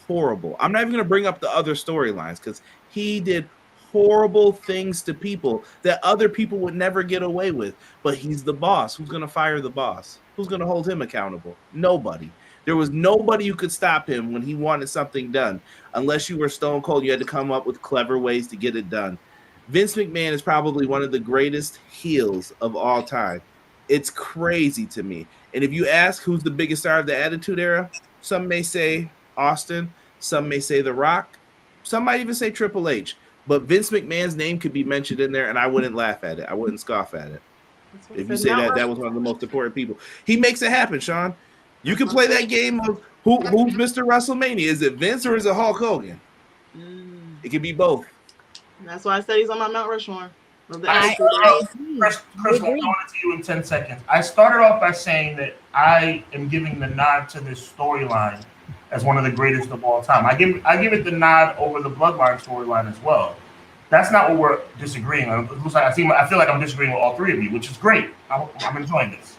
horrible. I'm not even going to bring up the other storylines because he did horrible things to people that other people would never get away with. But he's the boss. Who's going to fire the boss? Who's going to hold him accountable? Nobody. There was nobody who could stop him when he wanted something done. Unless you were Stone Cold, you had to come up with clever ways to get it done. Vince McMahon is probably one of the greatest heels of all time. It's crazy to me. And if you ask who's the biggest star of the Attitude Era, some may say Austin, some may say The Rock, some might even say Triple H. But Vince McMahon's name could be mentioned in there, and I wouldn't laugh at it. I wouldn't scoff at it. If you say that was one of the most important people. He makes it happen, Sean. You can play that game of who's Mr. WrestleMania. Is it Vince or is it Hulk Hogan? It could be both. That's why I said he's on my Mount Rushmore. Chris, I'll go to you in 10 seconds. I started off by saying that I am giving the nod to this storyline as one of the greatest of all time. I give it the nod over the Bloodline storyline as well. That's not what we're disagreeing on. I feel like I'm disagreeing with all three of you, which is great. I'm enjoying this.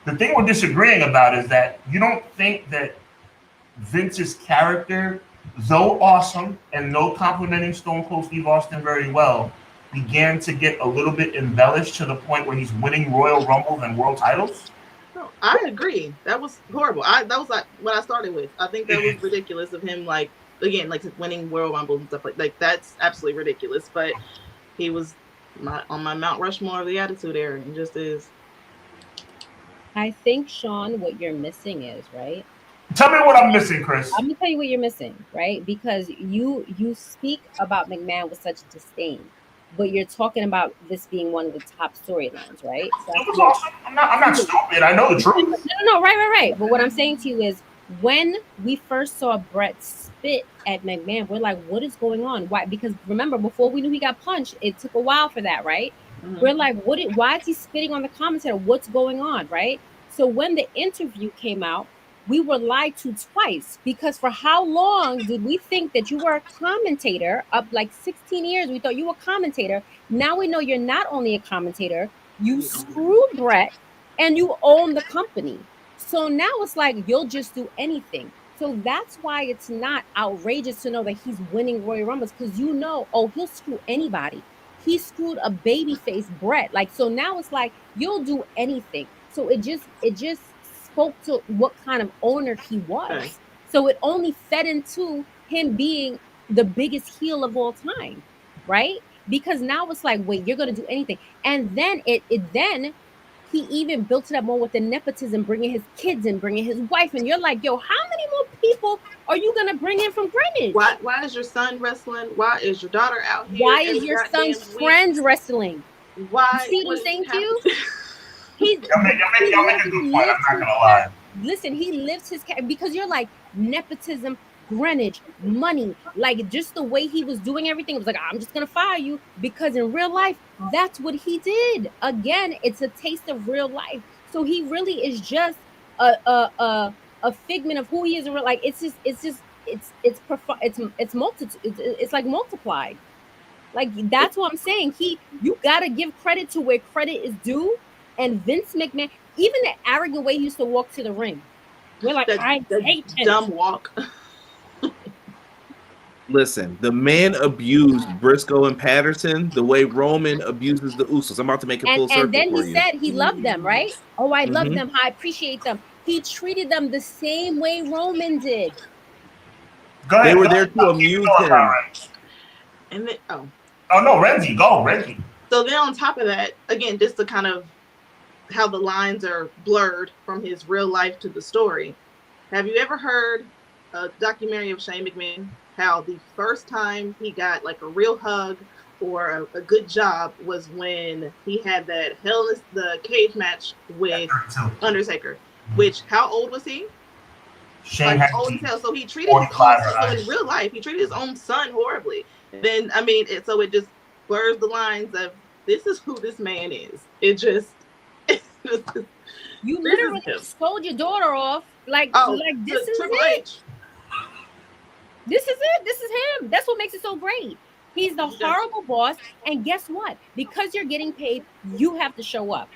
The thing we're disagreeing about is that you don't think that Vince's character, though awesome and though complimenting Stone Cold Steve Austin very well, began to get a little bit embellished to the point where he's winning Royal Rumbles and world titles? No, I agree. That was horrible. That was like what I started with. I think that was ridiculous of him, like, again, like winning Royal Rumbles and stuff like that's absolutely ridiculous. But he was on my Mount Rushmore of the Attitude Era, and just is. I think, Sean, what you're missing is, right? Tell me what I'm missing, Chris. I'm gonna tell you what you're missing, right? Because you speak about McMahon with such disdain, but you're talking about this being one of the top storylines, right? So it was awesome. I'm not stupid. I know the truth. No, right. But what I'm saying to you is, when we first saw Brett spit at McMahon, we're like, what is going on? Why? Because remember, before we knew he got punched, it took a while for that, right? Mm-hmm. We're like, why is he spitting on the commentator? What's going on, right? So when the interview came out, we were lied to twice, because for how long did we think that you were a commentator? Up like 16 years, we thought you were a commentator. Now we know you're not only a commentator, you screw Brett and you own the company. So now it's like, you'll just do anything. So that's why it's not outrageous to know that he's winning Royal Rumbles, because you know, he'll screw anybody. He screwed a babyface Brett. Like, so now it's like, you'll do anything. So it just spoke to what kind of owner he was. Okay. So it only fed into him being the biggest heel of all time, right? Because now it's like, wait, you're gonna do anything. And then then he even built it up more with the nepotism, bringing his kids in, bringing his wife, and you're like, yo, how many more people are you gonna bring in from Greenwich? Why is your son wrestling? Why is your daughter out here? Why is your son's friends wrestling? Why? You see what I'm saying to you? Y'all make a good point. I'm not gonna lie. Listen, he lives his because you're like, nepotism, Greenwich, money, like just the way he was doing everything. It was like, I'm just gonna fire you, because in real life, that's what he did. Again, it's a taste of real life. So he really is just a figment of who he is in real life. It's like multiplied. Like, that's what I'm saying. You gotta give credit to where credit is due. And Vince McMahon, even the arrogant way he used to walk to the ring, we're like, I hate dumb walk. Listen, the man abused Briscoe and Patterson the way Roman abuses the Usos. I'm about to make a full circle. And then he said he loved them, right? Oh, I love them. I appreciate them. He treated them the same way Roman did. Go ahead. They were there to amuse him. And then, oh no, Renzie. So then on top of that, again, just to kind of how the lines are blurred from his real life to the story. Have you ever heard a documentary of Shane McMahon? How the first time he got like a real hug or a good job was when he had that Hell in the Cage match with Undertaker. Which, how old was he? Shane like old as hell. So he treated his own son in real life. He treated his own son horribly. Then so it just blurs the lines of this is who this man is. It just. You literally sold your daughter off like this is Triple it. H. This is it. This is him. That's what makes it so great. He's the horrible boss, and guess what? Because you're getting paid, you have to show up.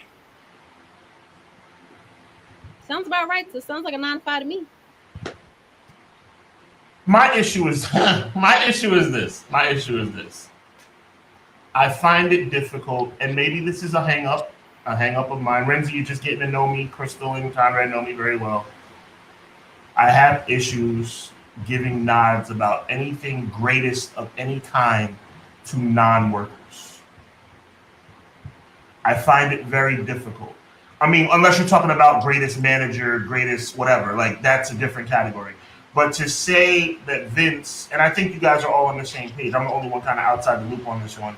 Sounds about right. So it sounds like a 9 to 5 to me. My issue is this. I find it difficult, and maybe this is a hang up of mine. Renzie, you're just getting to know me. Crystal and Conrad know me very well. I have issues giving nods about anything greatest of any kind to non-workers. I find it very difficult. I mean, unless you're talking about greatest manager, greatest whatever, like that's a different category. But to say that Vince, and I think you guys are all on the same page, I'm the only one kind of outside the loop on this one,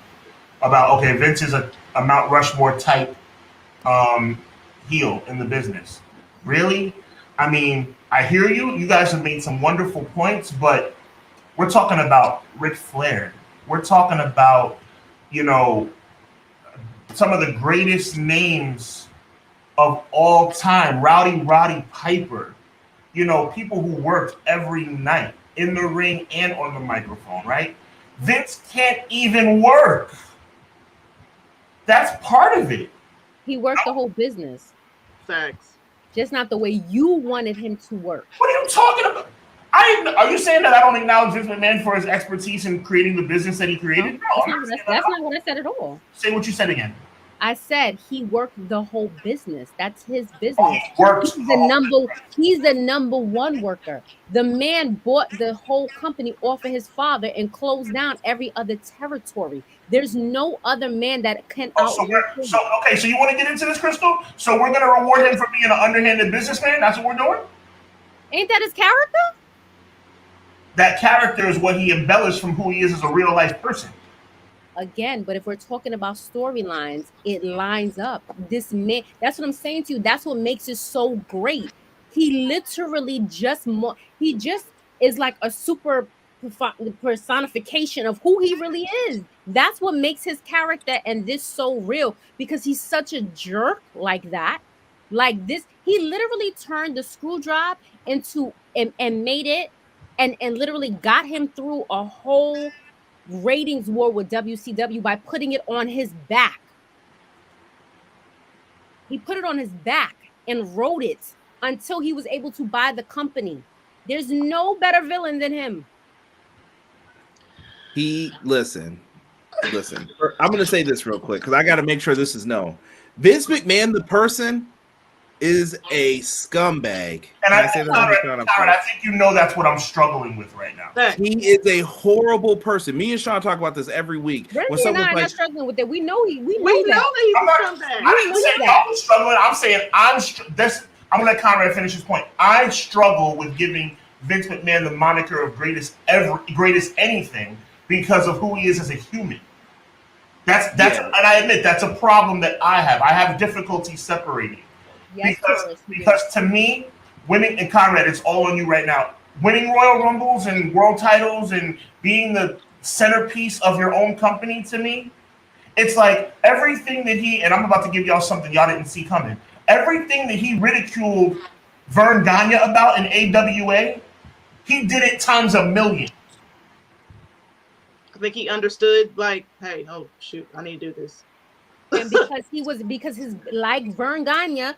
about, okay, Vince is a Mount Rushmore type heel in the business. Really? I mean, I hear you. You guys have made some wonderful points, but we're talking about Ric Flair. We're talking about, you know, some of the greatest names of all time. Roddy Piper. You know, people who worked every night in the ring and on the microphone, right? Vince can't even work. That's part of it. He worked the whole business. Facts. Just not the way you wanted him to work. What are you talking about? Are you saying that I don't acknowledge Vince McMahon for his expertise in creating the business that he created? No, that's not what I said at all. Say what you said again. I said he worked the whole business. That's his business. Oh, he's the number one worker. The man bought the whole company off of his father and closed down every other territory. There's no other man that can outwork him. So you want to get into this, Crystal? So we're going to reward him for being an underhanded businessman? That's what we're doing? Ain't that his character? That character is what he embellished from who he is as a real life person. Again, but if we're talking about storylines, it lines up. This man, that's what I'm saying to you. That's what makes it so great. He literally he just is like a super personification of who he really is. That's what makes his character and this so real, because he's such a jerk like that. Like this, he literally turned the screw job into and made it and literally got him through a whole ratings war with WCW by putting it on his back. He put it on his back and wrote it until he was able to buy the company. There's no better villain than him. Listen. I'm going to say this real quick because I got to make sure this is known. Vince McMahon, the person, is a scumbag. And I think you know that's what I'm struggling with right now. He is a horrible person. Me and Sean talk about this every week. Renzie and I are not struggling with it. We know that he's a scumbag. I didn't say I'm struggling. I'm saying I'm going to let Conrad finish his point. I struggle with giving Vince McMahon the moniker of greatest anything because of who he is as a human. And I admit that's a problem that I have. I have difficulty separating. Yes, because to me, winning, and Conrad, it's all on you right now. Winning Royal Rumbles and world titles and being the centerpiece of your own company, to me, it's like everything that and I'm about to give y'all something y'all didn't see coming. Everything that he ridiculed Vern Gagne about in AWA, he did it times a million. I think he understood, like, hey, oh shoot, I need to do this. And because his like Vern Gagne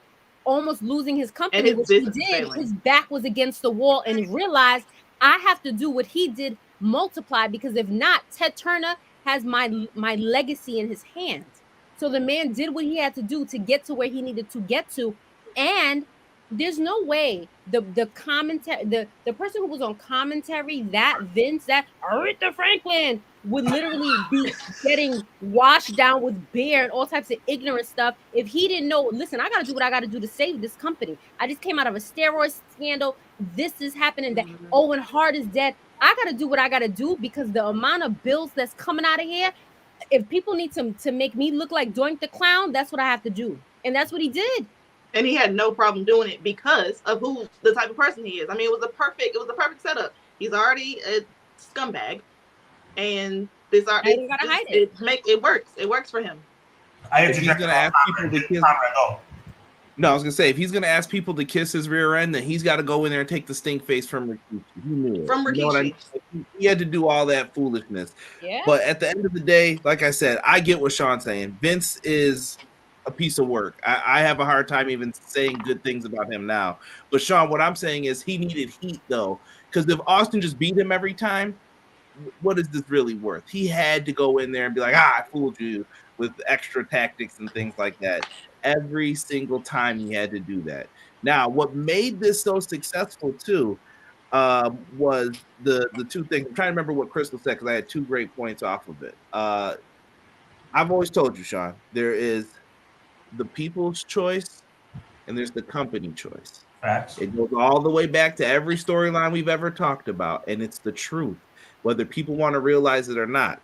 almost losing his company, which he did, his back was against the wall, and he realized I have to do what he did multiply, because if not, Ted Turner has my legacy in his hands. So the man did what he had to do to get to where he needed to get to, and there's no way the commentary, the person who was on commentary, that Vince, that Aretha Franklin, would literally be getting washed down with beer and all types of ignorant stuff if he didn't know, listen, I got to do what I got to do to save this company. I just came out of a steroid scandal. This is happening. That Owen Hart is dead. I got to do what I got to do, because the amount of bills that's coming out of here, if people need to make me look like Doink the Clown, that's what I have to do. And that's what he did. And he had no problem doing it because of the type of person he is. I mean, it was the perfect setup. He's already a scumbag, and it works. It works for him. If he's gonna ask people to kiss, I was gonna say, if he's gonna ask people to kiss his rear end, then he's got to go in there and take the stink face from Rikishi. He knew it. From Rikishi. You know what I mean? He had to do all that foolishness. Yeah. But at the end of the day, like I said, I get what Sean's saying. Vince is a piece of work. I have a hard time even saying good things about him now. But Sean, what I'm saying is he needed heat, though, because if Austin just beat him every time, what is this really worth? He had to go in there and be like, I fooled you, with extra tactics and things like that. Every single time he had to do that. Now, what made this so successful too was the two things. I'm trying to remember what Crystal said because I had 2 great points off of it. I've always told you, Sean, there is the people's choice and there's the company choice. Facts. It goes all the way back to every storyline we've ever talked about, and it's the truth, whether people want to realize it or not.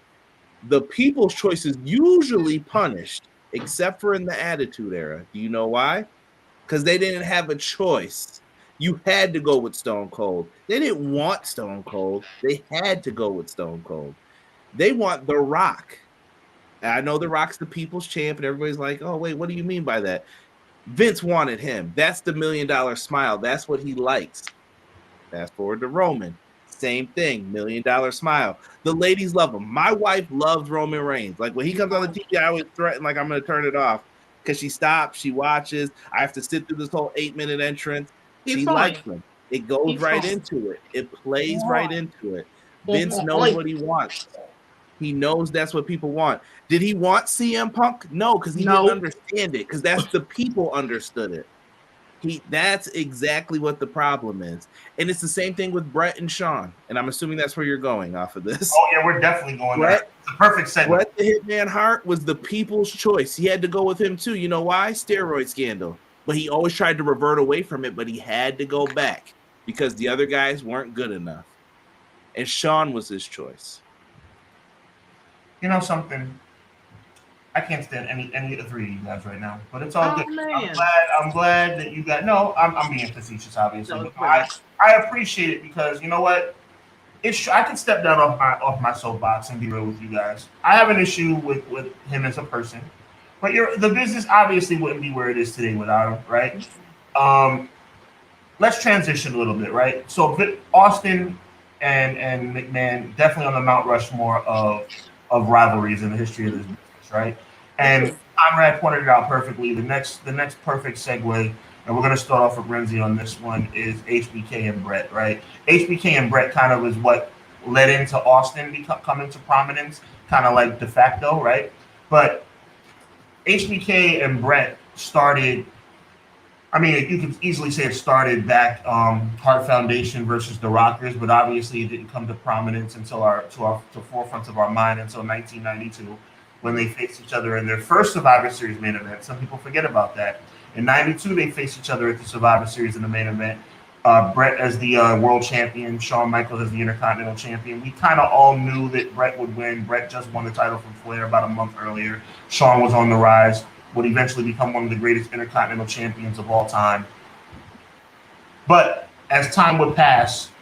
The people's choice is usually punished, except for in the Attitude Era. Do you know why? Because they didn't have a choice. You had to go with Stone Cold. They didn't want Stone Cold. They had to go with Stone Cold. They want The Rock. And I know The Rock's the people's champ, and everybody's like, oh, wait, what do you mean by that? Vince wanted him. That's the $1 million smile. That's what he likes. Fast forward to Roman. Same thing, $1 million smile. The ladies love him. My wife loves Roman Reigns. Like when he comes on the TV, I always threaten like I'm going to turn it off because she stops, she watches. I have to sit through this whole 8-minute entrance. She likes him. It goes right into it. It plays right into it. Vince knows what he wants. He knows that's what people want. Did he want CM Punk? No, because he didn't understand it. Because that's the people understood it. That's exactly what the problem is. And it's the same thing with Brett and Sean. And I'm assuming that's where you're going off of this. Oh, yeah, we're definitely going there. It's the perfect segment. Bret the Hitman Hart was the people's choice. He had to go with him too. You know why? Steroid scandal. But he always tried to revert away from it, but he had to go back because the other guys weren't good enough. And Sean was his choice. You know something? I can't stand any of the 3 of you guys right now, but it's all good. Man. I'm glad that you got. No, I'm being facetious, obviously. No, I appreciate it because you know what? I can step down off my soapbox and be real with you guys. I have an issue with him as a person, but the business obviously wouldn't be where it is today without him, right? Let's transition a little bit, right? So Austin and McMahon definitely on the Mount Rushmore of rivalries in the history of this business. Right, and Conrad pointed it out perfectly. The next perfect segue, and we're going to start off with Renzie on this one, is HBK and Brett. Right, HBK and Brett kind of is what led into Austin coming to prominence, kind of like de facto, right? But HBK and Brett started. I mean, you could easily say it started back Hart Foundation versus the Rockers, but obviously it didn't come to prominence until to forefront of our mind until 1992. When they faced each other in their first Survivor Series main event. Some people forget about that. In 92, they faced each other at the Survivor Series in the main event. Brett as the world champion, Shawn Michaels as the Intercontinental champion. We kind of all knew that Brett would win. Brett just won the title from Flair about a month earlier. Shawn was on the rise, would eventually become one of the greatest Intercontinental champions of all time. But as time would pass,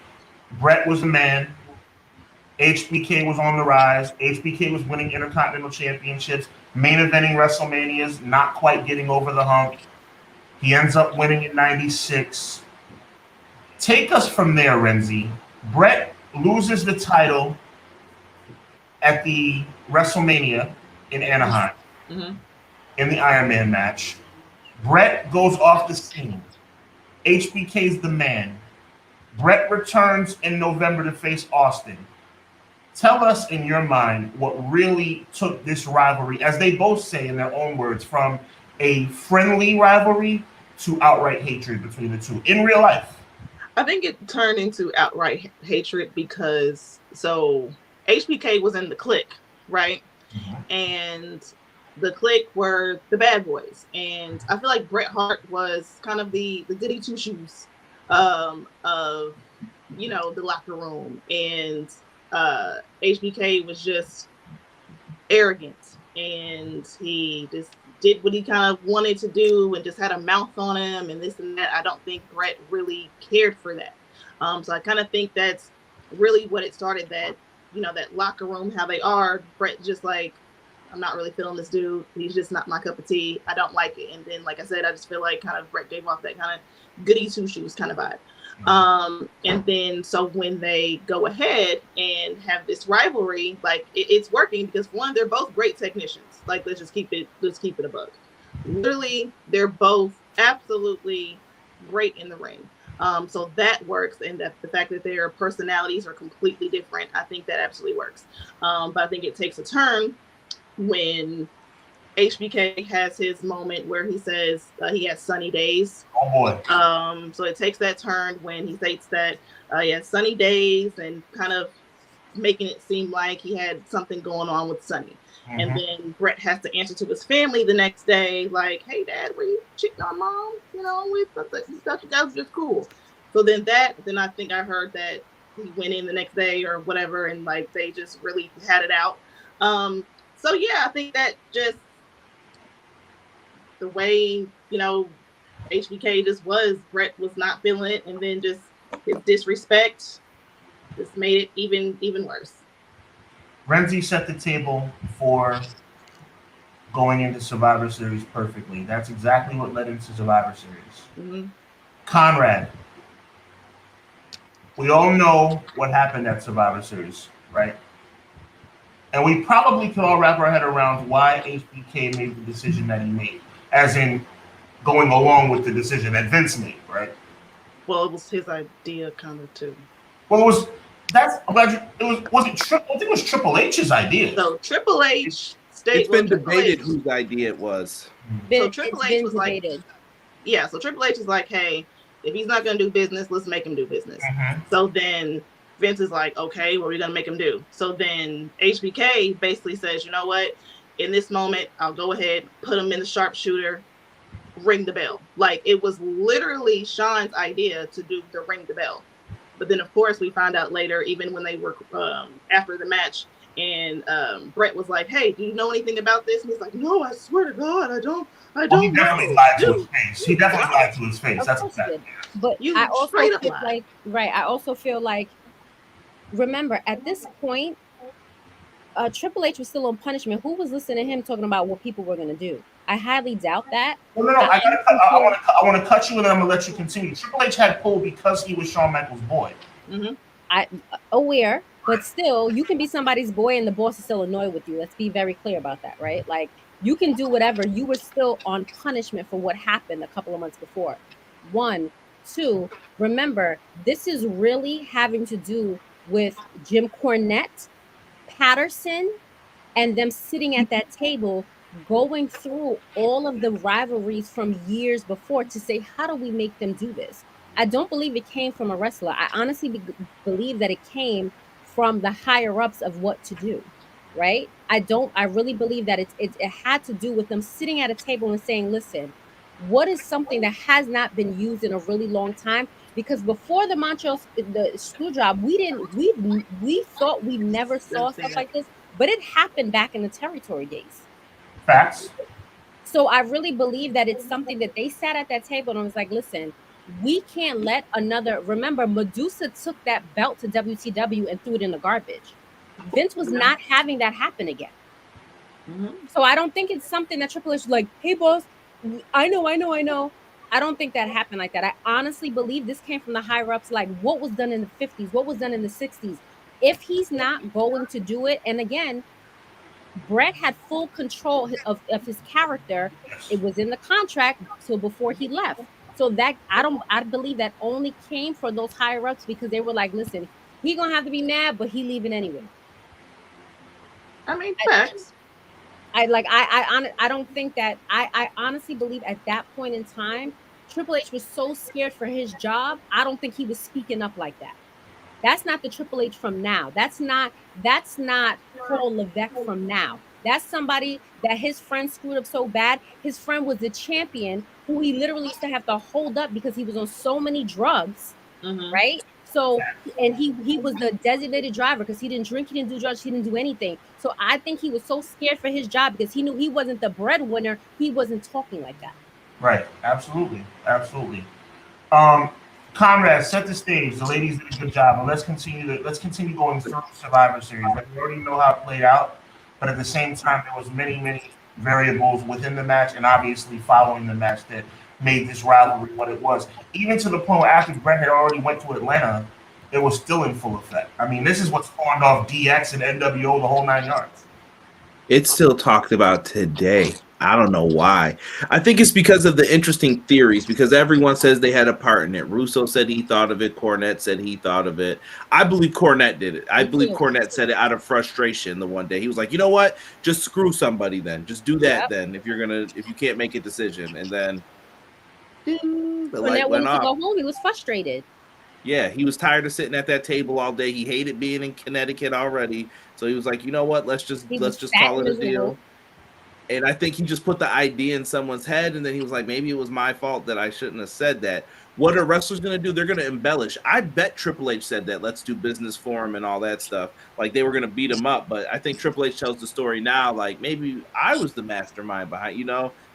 Brett was the man. HBK was on the rise. HBK was winning Intercontinental championships, main eventing WrestleManias, not quite getting over the hump. He ends up winning in 96. Take us from there, Renzie. Brett loses the title at the WrestleMania in Anaheim in the Iron Man match. Brett goes off the scene. HBK's the man. Brett returns in November to face Austin. Tell us in your mind what really took this rivalry, as they both say in their own words, from a friendly rivalry to outright hatred between the two in real life. I think it turned into outright hatred because HBK was in the clique, right? And the clique were the bad boys. And I feel like Bret Hart was kind of the goody two shoes of, the locker room. And HBK was just arrogant, and he just did what he kind of wanted to do and just had a mouth on him and this and that. I don't think Brett really cared for that. So I kind of think that's really what it started, that locker room, how they are. Brett just like, I'm not really feeling this dude. He's just not my cup of tea. I don't like it. And then, like I said, I just feel like kind of Brett gave off that kind of goody two shoes kind of vibe. And then so when they go ahead and have this rivalry, like it's working because one, they're both great technicians. Like let's keep it a buck. Literally, they're both absolutely great in the ring. So that works, and that the fact that their personalities are completely different, I think that absolutely works. But I think it takes a turn when HBK has his moment where he says he has sunny days. Oh boy. So it takes that turn when he states that he has sunny days and kind of making it seem like he had something going on with Sunny. Mm-hmm. And then Bret has to answer to his family the next day, like, "Hey, Dad, were you cheating on Mom? You know, we thought that was just cool." So then I think I heard that he went in the next day or whatever, and like they just really had it out. So yeah, I think that just the way, you know, HBK just was, Bret was not feeling it, and then just his disrespect just made it even worse. Renzie set the table for going into Survivor Series perfectly. That's exactly what led into Survivor Series. Mm-hmm. Conrad, we all know what happened at Survivor Series, right? And we probably could all wrap our head around why HBK made the decision that he made, as in going along with the decision that Vince made, right? Well, it was his idea, kind of too. Well, I think it was Triple H's idea. So Triple H it's been debated whose idea it was. So Triple H was like, yeah. So Triple H is like, hey, if he's not going to do business, let's make him do business. Mm-hmm. So then Vince is like, okay, what are we going to make him do? So then HBK basically says, you know what? In this moment, I'll go ahead, put him in the sharpshooter, ring the bell. Like, it was literally Sean's idea to do the ring the bell. But then, of course, we find out later, even when they were after the match, and Bret was like, "Hey, do you know anything about this?" And he's like, "No, I swear to God, I don't." Well, he definitely lied to his face. He definitely lied to his face. That's a fact. But I also feel like, right? I also feel like, remember, at this point, Triple H was still on punishment. Who was listening to him talking about what people were going to do? I highly doubt that. No. I want to cut you, and then I'm gonna let you continue. Triple H had pull because he was Shawn Michaels' boy. Mm-hmm. I'm aware, but still, you can be somebody's boy, and the boss is still annoyed with you. Let's be very clear about that, right? Like, you can do whatever. You were still on punishment for what happened a couple of months before. 1, 2. Remember, this is really having to do with Jim Cornette, Patterson, and them sitting at that table, going through all of the rivalries from years before to say, how do we make them do this? I don't believe it came from a wrestler. I honestly believe that it came from the higher ups of what to do, right? I really believe that it had to do with them sitting at a table and saying, listen, what is something that has not been used in a really long time? Because before the Montreal, the screw job, we thought we never saw stuff like this, but it happened back in the territory days. Facts. So I really believe that it's something that they sat at that table and was like, listen, we can't let remember, Medusa took that belt to WCW and threw it in the garbage. Vince was not having that happen again. Mm-hmm. So I don't think it's something that Triple H was like, hey, boss, I know. I don't think that happened like that. I honestly believe this came from the higher ups, like what was done in the 50s, what was done in the 60s. If he's not going to do it, and again, Bret had full control of his character. It was in the contract till before he left. So that I believe that only came from those higher ups because they were like, listen, he gonna have to be mad, but he leaving anyway. I mean, facts. I don't think that I honestly believe at that point in time, Triple H was so scared for his job. I don't think he was speaking up like that. That's not the Triple H from now. That's not Paul Levesque from now. That's somebody that his friend screwed up so bad. His friend was the champion who he literally used to have to hold up because he was on so many drugs, mm-hmm. right? So, and he was the designated driver because he didn't drink, he didn't do drugs, he didn't do anything. So I think he was so scared for his job because he knew he wasn't the breadwinner. He wasn't talking like that. Right. Absolutely. Conrad, set the stage. The ladies did a good job, and let's continue going through Survivor Series. Like, we already know how it played out, but at the same time, there was many variables within the match, and obviously following the match that made this rivalry what it was. Even to the point where after Bret had already went to Atlanta, it was still in full effect. I mean, this is what spawned off DX and NWO, the whole 9 yards. It's still talked about today. I don't know why. I think it's because of the interesting theories, because everyone says they had a part in it. Russo said he thought of it. Cornette said he thought of it. I believe Cornette did it. I believe Cornette said it out of frustration the one day. He was like, you know what? Just screw somebody then. Just do that then if you can't make a decision. And then the light went off. Go home, he was frustrated. Yeah, he was tired of sitting at that table all day. He hated being in Connecticut already. So he was like, you know what? Let's just call it a deal. And I think he just put the idea in someone's head, and then he was like, maybe it was my fault that I shouldn't have said that. What are wrestlers going to do? They're going to embellish. I bet Triple H said that. Let's do business for him and all that stuff. Like, they were going to beat him up. But I think Triple H tells the story now, like, maybe I was the mastermind behind,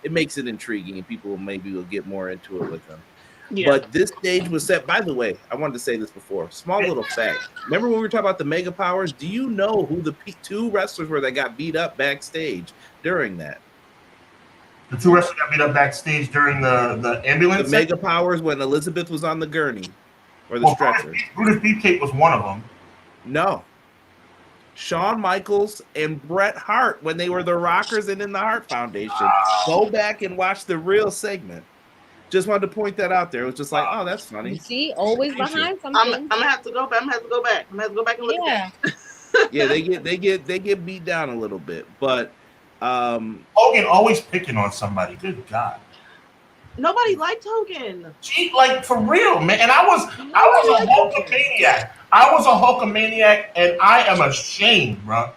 it makes it intriguing, and people maybe will get more into it with him. Yeah. But this stage was set. By the way, I wanted to say this before. Small little fact. Remember when we were talking about the Mega Powers? Do you know who the two wrestlers were that got beat up backstage during that? The two wrestlers got beat up backstage during the ambulance? The Mega Powers when Elizabeth was on the gurney or the stretcher. Brutus Beefcake was one of them. No. Shawn Michaels and Bret Hart when they were the Rockers and in the Hart Foundation. Go back and watch the real segment. Just wanted to point that out there. It was just like, oh, that's funny. You see, always behind something. I'm gonna have to go back. I'm gonna have to go back and look at that. Yeah, they get beat down a little bit, but Hogan always picking on somebody. Good God. Nobody liked Hogan. Gee, like for real, man. And I was a Hulkamaniac. I was a Hulkamaniac, and I am ashamed, bro.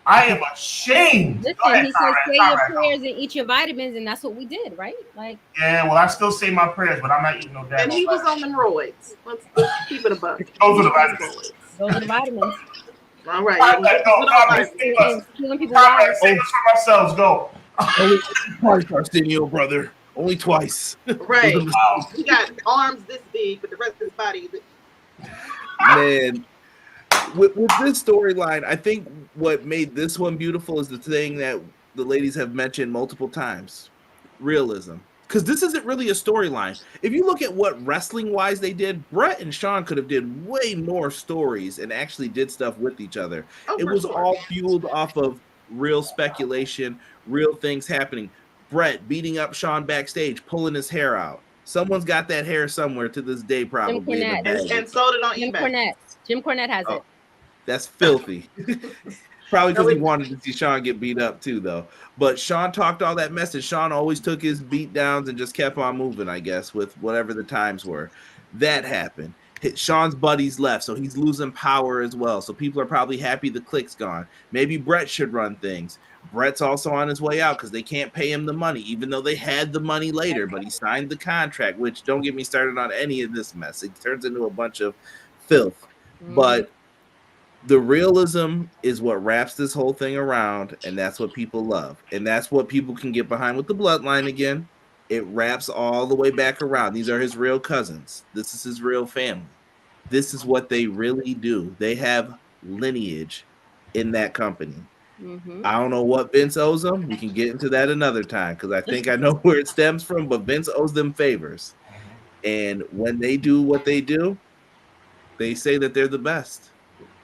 I am ashamed. Listen, he said say your prayers and eat your vitamins, and that's what we did, right? Like, yeah, well, I still say my prayers, but I'm not eating no damn. And he was on the roids. Let's keep it a buck. Those are the vitamins. Those are the vitamins. All right. Save us from ourselves. Go. Twice, Arsenio, brother. Only twice. Right. He got arms this big, but the rest of his body. Man. With this storyline, I think what made this one beautiful is the thing that the ladies have mentioned multiple times, realism. Because this isn't really a storyline. If you look at what wrestling-wise they did, Bret and Shawn could have did way more stories and actually did stuff with each other. It was all fueled off of real speculation, real things happening. Bret beating up Shawn backstage, pulling his hair out. Someone's got that hair somewhere to this day, probably. And sold it on eBay. Jim Cornette has it. That's filthy. Probably because he wanted to see Shawn get beat up too, though. But Shawn talked all that message. Shawn always took his beat downs and just kept on moving, I guess, with whatever the times were. That happened. Shawn's buddies left, so he's losing power as well. So people are probably happy the click's gone. Maybe Bret should run things. Bret's also on his way out because they can't pay him the money, even though they had the money later. But he signed the contract, which don't get me started on any of this mess. It turns into a bunch of filth. But the realism is what wraps this whole thing around, and that's what people love. And that's what people can get behind with the bloodline again. It wraps all the way back around. These are his real cousins. This is his real family. This is what they really do. They have lineage in that company. I don't know what Vince owes them. We can get into that another time because I think I know where it stems from, but Vince owes them favors. And when they do what they do, they say that they're the best.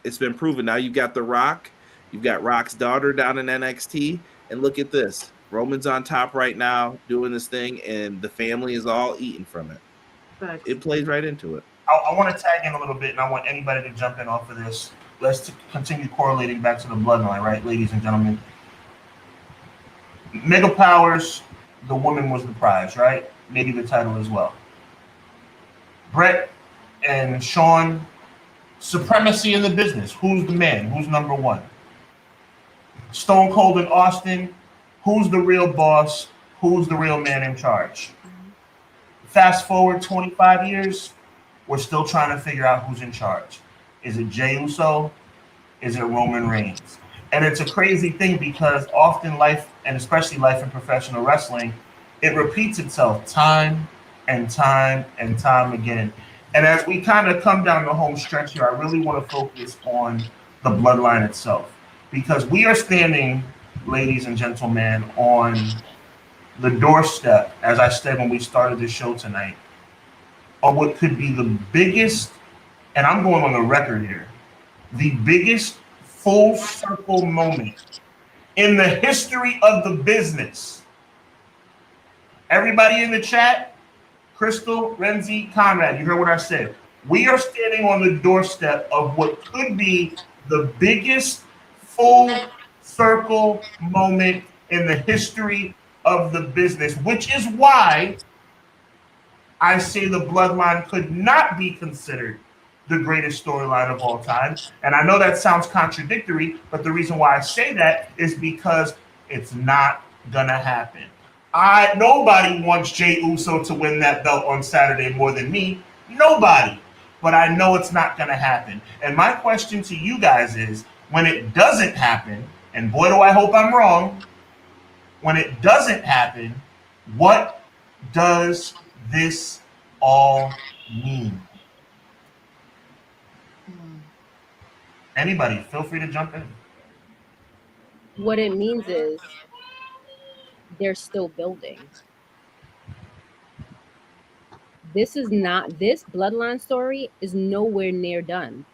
It's been proven. Now you've got The Rock. You've got Rock's daughter down in NXT. And look at this. Roman's on top right now doing this thing, and the family is all eating from it. Thanks. It plays right into it. I want to tag in a little bit, and I want anybody to jump in off of this. Let's continue correlating back to the bloodline, right, ladies and gentlemen? Mega Powers, the woman was the prize, right? Maybe the title as well. Bret and Shawn, supremacy in the business. Who's the man? Who's number one? Stone Cold and Austin, who's the real boss? Who's the real man in charge? Fast forward 25 years, we're still trying to figure out who's in charge. Is it Jey Uso? Is it Roman Reigns? And it's a crazy thing because often life, and especially life in professional wrestling, it repeats itself time and time and time again. And as we kind of come down the home stretch here, I really want to focus on the bloodline itself because we are standing, ladies and gentlemen, on the doorstep, as I said when we started the show tonight, of what could be the biggest, and I'm going on the record here, the biggest full circle moment in the history of the business Everybody in the chat, Crystal, Renzie, Conrad, you heard what I said. We are standing on the doorstep of what could be the biggest full circle moment in the history of the business, which is why I say the Bloodline could not be considered the greatest storyline of all time. And I know that sounds contradictory, but the reason why I say that is because it's not gonna happen. Nobody wants Jey Uso to win that belt on Saturday more than me. Nobody. But I know it's not gonna happen. And my question to you guys is, when it doesn't happen, and boy do I hope I'm wrong, when it doesn't happen, what does this all mean? Anybody, feel free to jump in. What it means is they're still building. This Bloodline story is nowhere near done.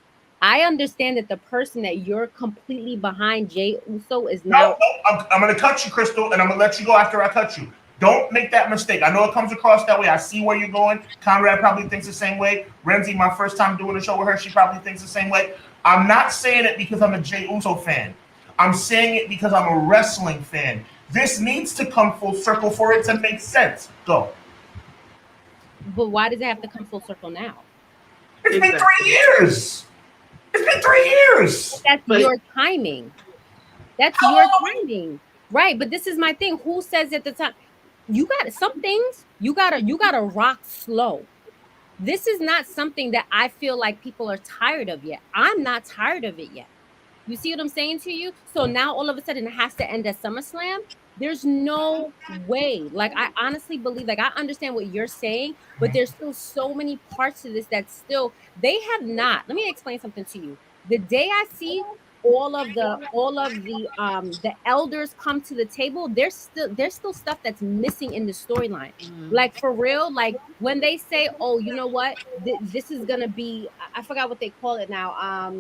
I understand that the person that you're completely behind, Jey Uso, is now. No, I'm going to cut you, Crystal, and I'm going to let you go after I cut you. Don't make that mistake. I know it comes across that way. I see where you're going. Conrad probably thinks the same way. Renzie, my first time doing a show with her, she probably thinks the same way. I'm not saying it because I'm a Jey Uso fan. I'm saying it because I'm a wrestling fan. This needs to come full circle for it to make sense. Go. But why does it have to come full circle now? It's been 3 years. It's been 3 years. That's your timing. That's your timing. Right. But this is my thing. Who says at the time? You got some things you gotta rock slow. This is not something that I feel like people are tired of yet. I'm not tired of it yet. You see what I'm saying to you? So now all of a sudden it has to end at SummerSlam. There's no way. Like, I honestly believe, like, I understand what you're saying, but there's still so many parts to this that still, they have not. Let me explain something to you. The day I see all of the elders come to the table, there's still stuff that's missing in the storyline. Like, for real, like when they say, oh, you know what, this is gonna be, I forgot what they call it now,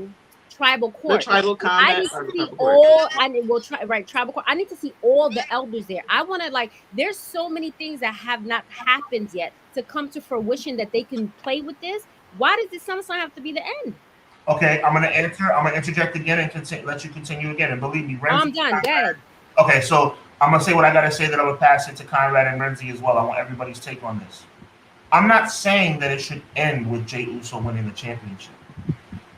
tribal court. The tribal combat. I need to see all. Tribal court. I need to see all the elders there. I want to, like. There's so many things that have not happened yet to come to fruition that they can play with this. Why does this SummerSlam have to be the end? Okay, I'm gonna answer. I'm gonna interject again and let you continue again. And believe me, Renzie, I'm done. Dead. Okay, so I'm gonna say what I gotta say. That I would pass it to Conrad and Renzie as well. I want everybody's take on this. I'm not saying that it should end with Jey Uso winning the championship.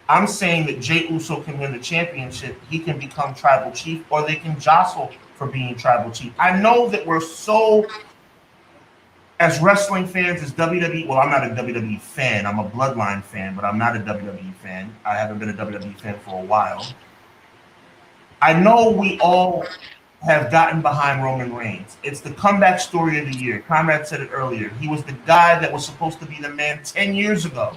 I'm saying that Jey Uso can win the championship. He can become tribal chief, or they can jostle for being tribal chief. I know that we're so, as wrestling fans, as WWE, well, I'm not a WWE fan. I'm a Bloodline fan, but I'm not a WWE fan. I haven't been a WWE fan for a while. I know we all have gotten behind Roman Reigns. It's the comeback story of the year. Conrad said it earlier. He was the guy that was supposed to be the man 10 years ago.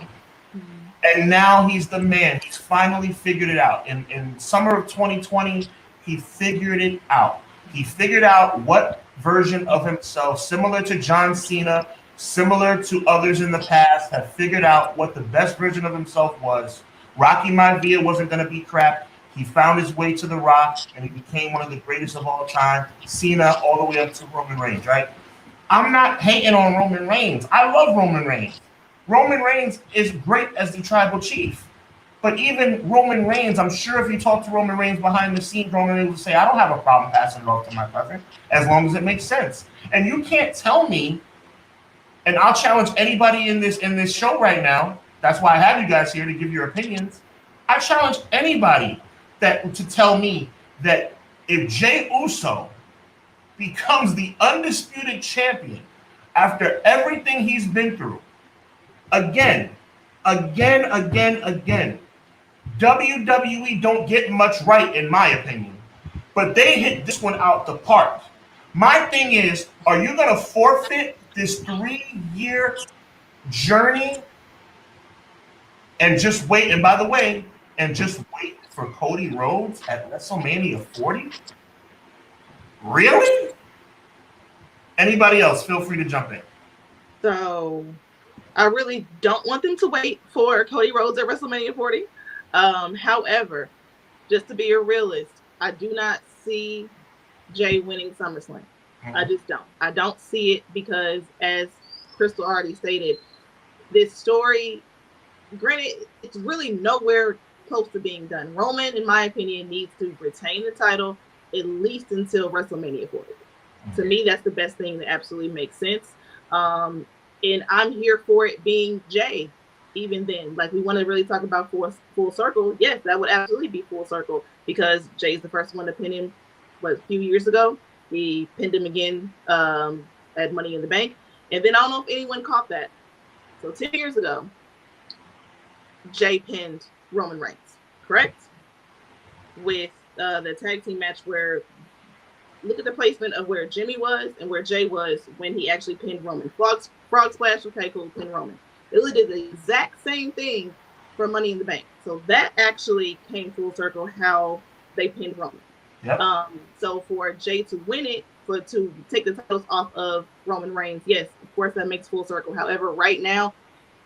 And now he's the man. He's finally figured it out. In summer of 2020, he figured it out. He figured out what version of himself, similar to John Cena, similar to others in the past, have figured out what the best version of himself was. Rocky Maivia wasn't going to be crap. He found his way to The Rock, and he became one of the greatest of all time. Cena all the way up to Roman Reigns, right? I'm not hating on Roman Reigns. I love Roman Reigns. Roman Reigns is great as the tribal chief. But even Roman Reigns, I'm sure if you talk to Roman Reigns behind the scenes, Roman Reigns will say, I don't have a problem passing it off to my brother, as long as it makes sense. And you can't tell me, and I'll challenge anybody in this show right now, that's why I have you guys here to give your opinions. I challenge anybody to tell me that if Jey Uso becomes the undisputed champion after everything he's been through, again, WWE don't get much right, in my opinion, but they hit this one out the park. My thing is, are you going to forfeit this 3-year journey and just wait? And by the way, and just wait for Cody Rhodes at WrestleMania 40? Really? Anybody else? Feel free to jump in. So I really don't want them to wait for Cody Rhodes at WrestleMania 40. However, just to be a realist, I do not see Jey winning SummerSlam. I just don't. I don't see it because, as Crystal already stated, this story, granted, it's really nowhere close to being done. Roman, in my opinion, needs to retain the title at least until WrestleMania 40. To me, that's the best thing that absolutely makes sense. And I'm here for it being Jay. Even then, like, we want to really talk about full circle. Yes, that would absolutely be full circle because Jay's the first one to pin him. A few years ago, he pinned him again at Money in the Bank, and then I don't know if anyone caught that. So 10 years ago, Jay pinned Roman Reigns, correct? With the tag team match where, look at the placement of where Jimmy was and where Jay was when he actually pinned Roman. Frog splash, okay, cool, pin Roman. They really did the exact same thing for Money in the Bank. So that actually came full circle how they pinned Roman. Yep. So for Jay to win it, to take the titles off of Roman Reigns, yes, of course that makes full circle. However, right now,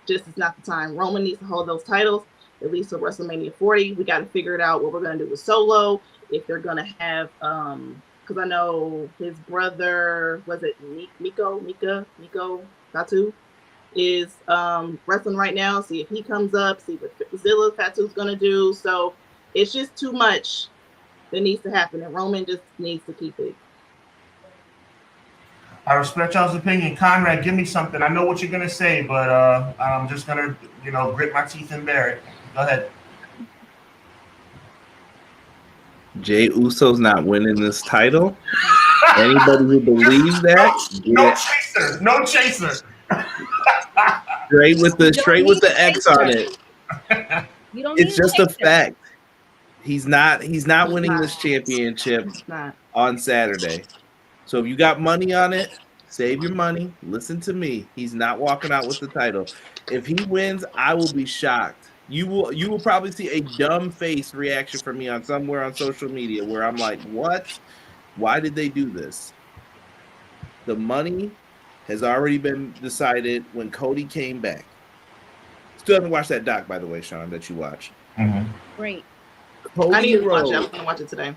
just is not the time. Roman needs to hold those titles at least till WrestleMania 40. We got to figure it out what we're going to do with Solo. If they're going to have, because I know his brother, was it Miko Fatu, is wrestling right now. See if he comes up. See what Zilla Fatu's going to do. So it's just too much that needs to happen, and Roman just needs to keep it. I respect y'all's opinion. Conrad, give me something. I know what you're gonna say, but I'm just gonna, grit my teeth and bear it. Go ahead. Jay Uso's not winning this title. Anybody who believes that, no chaser. Straight with the X on it. It's just a fact. He's not winning this championship on Saturday. So if you got money on it, save your money. Listen to me. He's not walking out with the title. If he wins, I will be shocked. You will probably see a dumb face reaction from me somewhere on social media where I'm like, what? Why did they do this? The money has already been decided when Cody came back. Still haven't watched that doc, by the way, Sean, that you watched. Mm-hmm. Great. I need to watch it. I'm going to watch it today.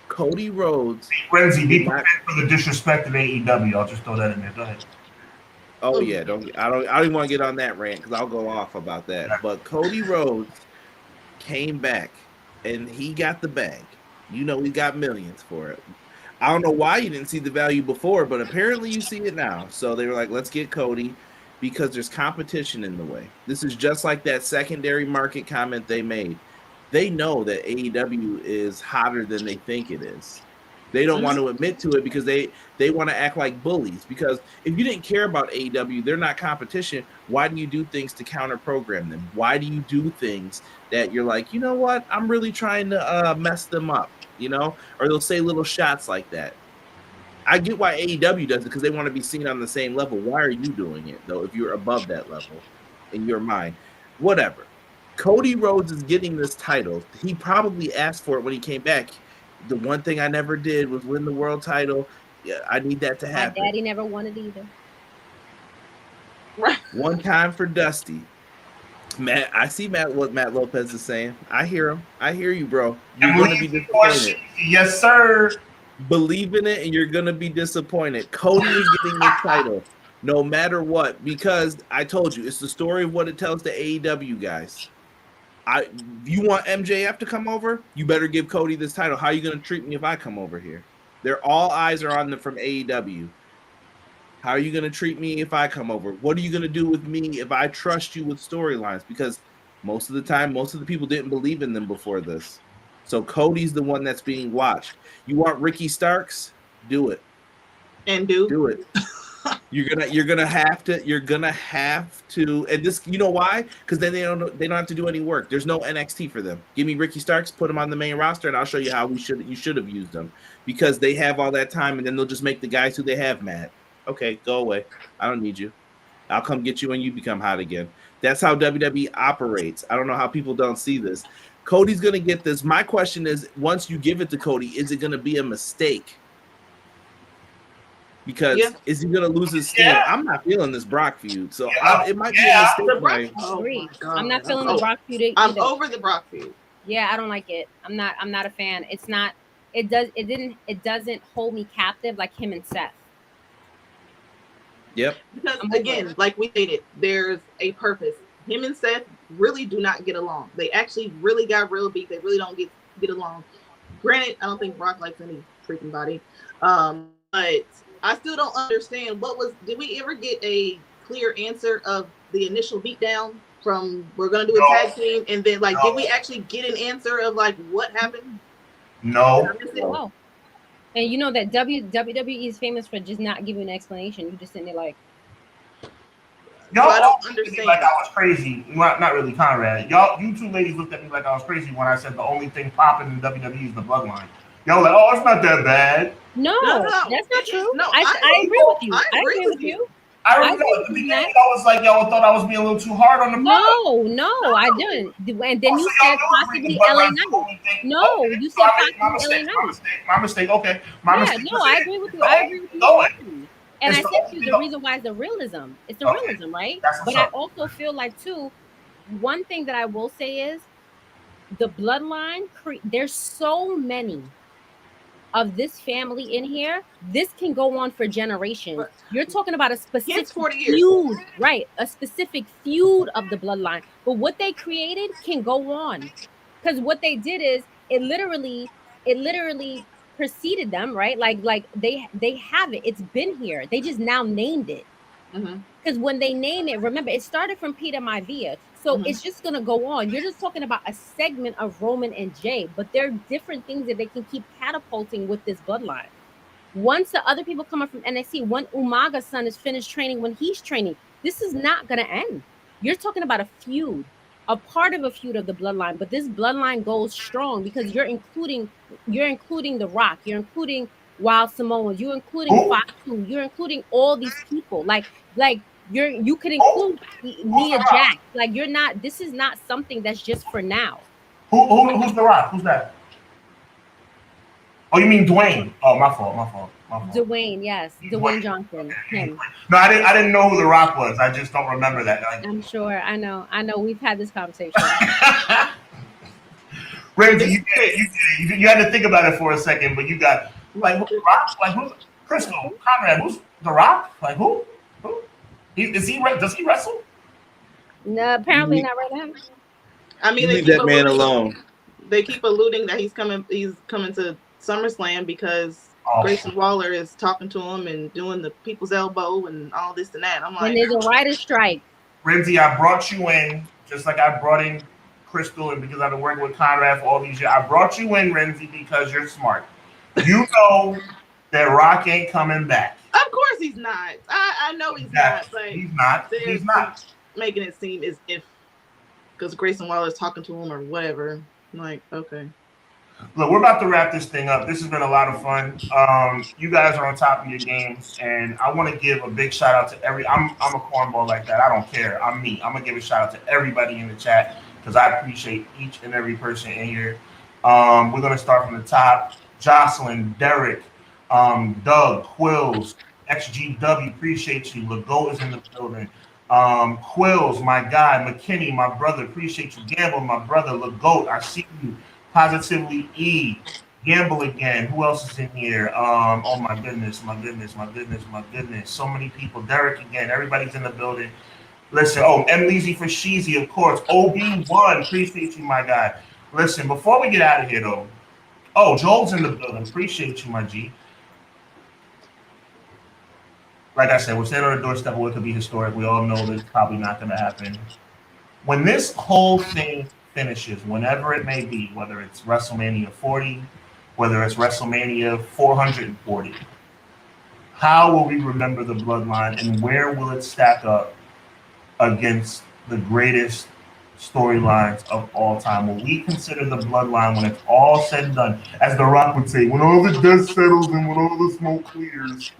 Cody Rhodes. Renzie, be prepared for the disrespect of AEW. I'll just throw that in there. Go ahead. Oh yeah, I don't even want to get on that rant because I'll go off about that. But Cody Rhodes came back and he got the bag. He got millions for it. I don't know why you didn't see the value before, but apparently you see it now. So they were like, let's get Cody because there's competition in the way. This is just like that secondary market comment they made. They know that AEW is hotter than they think it is. They don't want to admit to it because they want to act like bullies. Because if you didn't care about AEW, they're not competition. Why do you do things to counter program them? Why do you do things that you're like, you know what? I'm really trying to mess them up, or they'll say little shots like that. I get why AEW does it because they want to be seen on the same level. Why are you doing it though? If you're above that level in your mind, whatever. Cody Rhodes is getting this title. He probably asked for it when he came back. The one thing I never did was win the world title. Yeah, I need that to happen. My daddy never wanted either. One time for Dusty. Matt, I see what Matt Lopez is saying. I hear him. I hear you, bro. You're going to be disappointed. Yes, sir. Believe in it, and you're going to be disappointed. Cody is getting the title no matter what, because I told you, it's the story of what it tells to AEW guys. You want MJF to come over? You better give Cody this title. How are you going to treat me if I come over here? All eyes are on them from AEW. How are you going to treat me if I come over? What are you going to do with me if I trust you with storylines? Because most of the time, most of the people didn't believe in them before this. So Cody's the one that's being watched. You want Ricky Starks? Do it. And do it. You're gonna have to, and this, you know why? Because then they don't have to do any work. There's no NXT for them. Give me Ricky Starks, put him on the main roster, and I'll show you how you should have used them, because they have all that time, and then they'll just make the guys who they have mad. Okay, go away. I don't need you. I'll come get you when you become hot again. That's how WWE operates. I don't know how people don't see this. Cody's gonna get this. My question is, once you give it to Cody, is it gonna be a mistake? Because is he going to lose his steam? Yeah. I'm not feeling this Brock feud, so it might be a mistake. I'm not feeling the Brock feud either. I'm over the Brock feud. Yeah, I don't like it. I'm not a fan. It's not it doesn't hold me captive like him and Seth. Yep. Because again, like we stated, there's a purpose. Him and Seth really do not get along. They actually really got real beef. They really don't get along. Granted, I don't think Brock likes any freaking body. But I still don't understand did we ever get a clear answer of the initial beatdown from we're gonna do a tag team, and then did we actually get an answer of what happened? No. Oh. And you know that WWE is famous for just not giving an explanation. You just sitting there like, y'all I don't understand. Like I was crazy. Not really, Conrad. You two ladies looked at me like I was crazy when I said the only thing popping in WWE is the bloodline. Y'all like, oh, it's not that bad. No, that's not true. No, I agree with you. I agree with you. I remember at the beginning, I was like, y'all thought I was being a little too hard on the product. No, I didn't. And then you said possibly LA Knight. No, you said possibly LA Knight. My mistake. Okay, my mistake. No, I agree with you. I agree with you. And I said to you, the reason why is the realism. It's the realism, right? But I also feel like too, one thing that I will say is the bloodline. There's so many of this family in here. This can go on for generations. You're talking about a specific 40 years. feud, right? A specific feud of the bloodline. But what they created can go on, because what they did is it literally preceded them, right? Like they have it. It's been here. They just now named it. Because when they name it, remember, it started from Peter Maivia. So it's just going to go on. You're just talking about a segment of Roman and Jay, but there are different things that they can keep catapulting with this bloodline. Once the other people come up from NXT, when Umaga's son is finished training, when he's training, this is not going to end. You're talking about a feud, a part of a feud of the bloodline, but this bloodline goes strong because you're including The Rock, you're including Wild Samoans, you're including Fatu, you're including all these people. Like you could include Nia Jax. Like this is not something that's just for now. Who's The Rock? Who's that? Oh, you mean Dwayne? Oh, my fault. Dwayne, yes. Dwayne Johnson. Him. No, I didn't know who The Rock was. I just don't remember that. I'm sure. I know. We've had this conversation. Renzie, you had to think about it for a second, but you got who's The Rock? Who's Crystal Conrad? Who's The Rock? Who? Does he wrestle? No, apparently not right now. I mean, leave that man alone. They keep alluding that he's coming to SummerSlam because Grayson Waller is talking to him and doing the people's elbow and all this and that. I'm like, and there's a writer's strike. Renzie, I brought you in just like I brought in Crystal, and because I've been working with Conrad for all these years. I brought you in, Renzie, because you're smart. You know that Rock ain't coming back. Of course he's not. I know he's not. But he's not. Making it seem as if because Grayson Waller is talking to him or whatever. I'm like, okay. Look, we're about to wrap this thing up. This has been a lot of fun. You guys are on top of your games, and I want to give a big shout out to I'm a cornball like that. I don't care. I'm me. I'm gonna give a shout out to everybody in the chat because I appreciate each and every person in here. We're gonna start from the top. Jocelyn, Derek, Doug, Quills, HGW, appreciate you. Legault is in the building. Quills, my guy. McKinney, my brother, appreciate you. Gamble, my brother. Legault, I see you. Positively E. Gamble again. Who else is in here? Oh my goodness. So many people. Derek again. Everybody's in the building. Listen, M. Leezy for Sheezy, of course. OB1, appreciate you, my guy. Listen, before we get out of here though. Oh, Joel's in the building. Appreciate you, my G. Like I said, we're standing on the doorstep of what could be historic. We all know that it's probably not going to happen. When this whole thing finishes, whenever it may be, whether it's WrestleMania 40, whether it's WrestleMania 440, how will we remember the bloodline and where will it stack up against the greatest storylines of all time? Will we consider the bloodline, when it's all said and done, as The Rock would say, when all the dust settles and when all the smoke clears,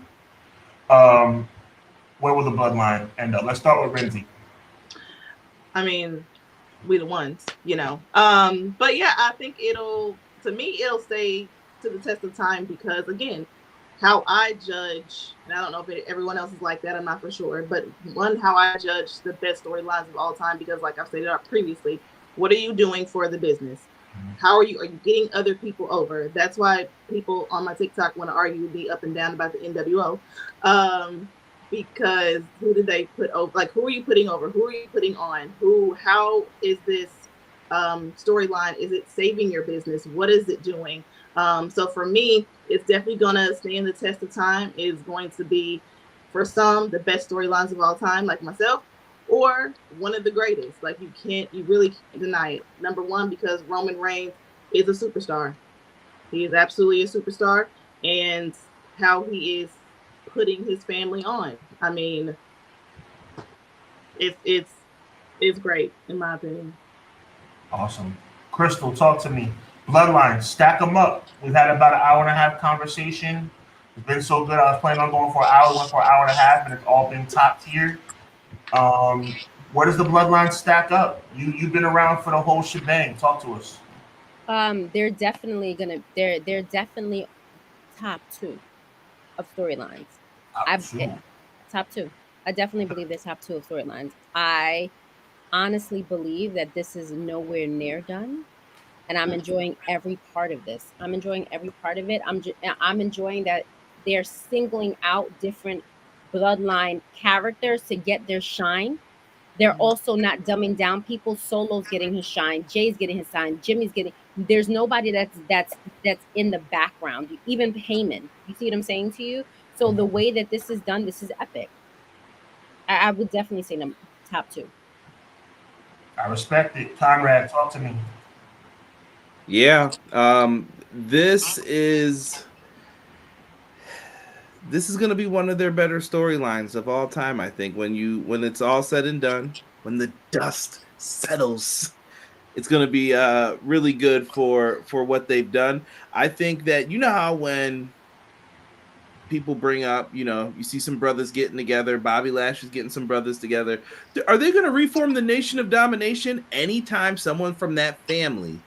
where will the bloodline end up? Let's start with Renzie. I mean, we the ones, you know. But yeah, I think it'll stay to the test of time because, again, how I judge, and I don't know if everyone else is like that, I'm not for sure, but how I judge the best storylines of all time, because like I've stated previously, what are you doing for the business? How are you getting other people over? That's why people on my TikTok want to argue with me up and down about the NWO. Because who did they put over? Like, who are you putting over? Who are you putting on? How is this storyline? Is it saving your business? What is it doing? So for me, it's definitely going to stand the test of time. It's going to be, for some, the best storylines of all time, like myself, or one of the greatest. Like, you really can't deny it. Number one, because Roman Reigns is a superstar. He is absolutely a superstar, and how he is putting his family on. I mean, it's great in my opinion. Awesome. Crystal, talk to me. Bloodline, stack them up. We've had about an hour and a half conversation. It's been so good. I was planning on going for an hour, went for an hour and a half, and it's all been top tier. Where does the Bloodline stack up? You've been around for the whole shebang. Talk to us. They're definitely top two of storylines. Top two. I definitely believe they're top two of storylines. I honestly believe that this is nowhere near done, and I'm enjoying every part of this. I'm enjoying every part of it. I'm enjoying that they're singling out different Bloodline characters to get their shine. They're also not dumbing down people. Solo's getting his shine. Jay's getting his shine. Jimmy's getting. There's nobody that's in the background. Even Heyman. You see what I'm saying to you? So the way that this is done, this is epic. I would definitely say top two. I respect it. Conrad, talk to me. Yeah. This is going to be one of their better storylines of all time, I think. When it's all said and done, when the dust settles, it's going to be really good for what they've done. I think that, you know how when people bring up, you see some brothers getting together, Bobby Lashley's getting some brothers together. Are they going to reform the Nation of Domination? Anytime someone from that family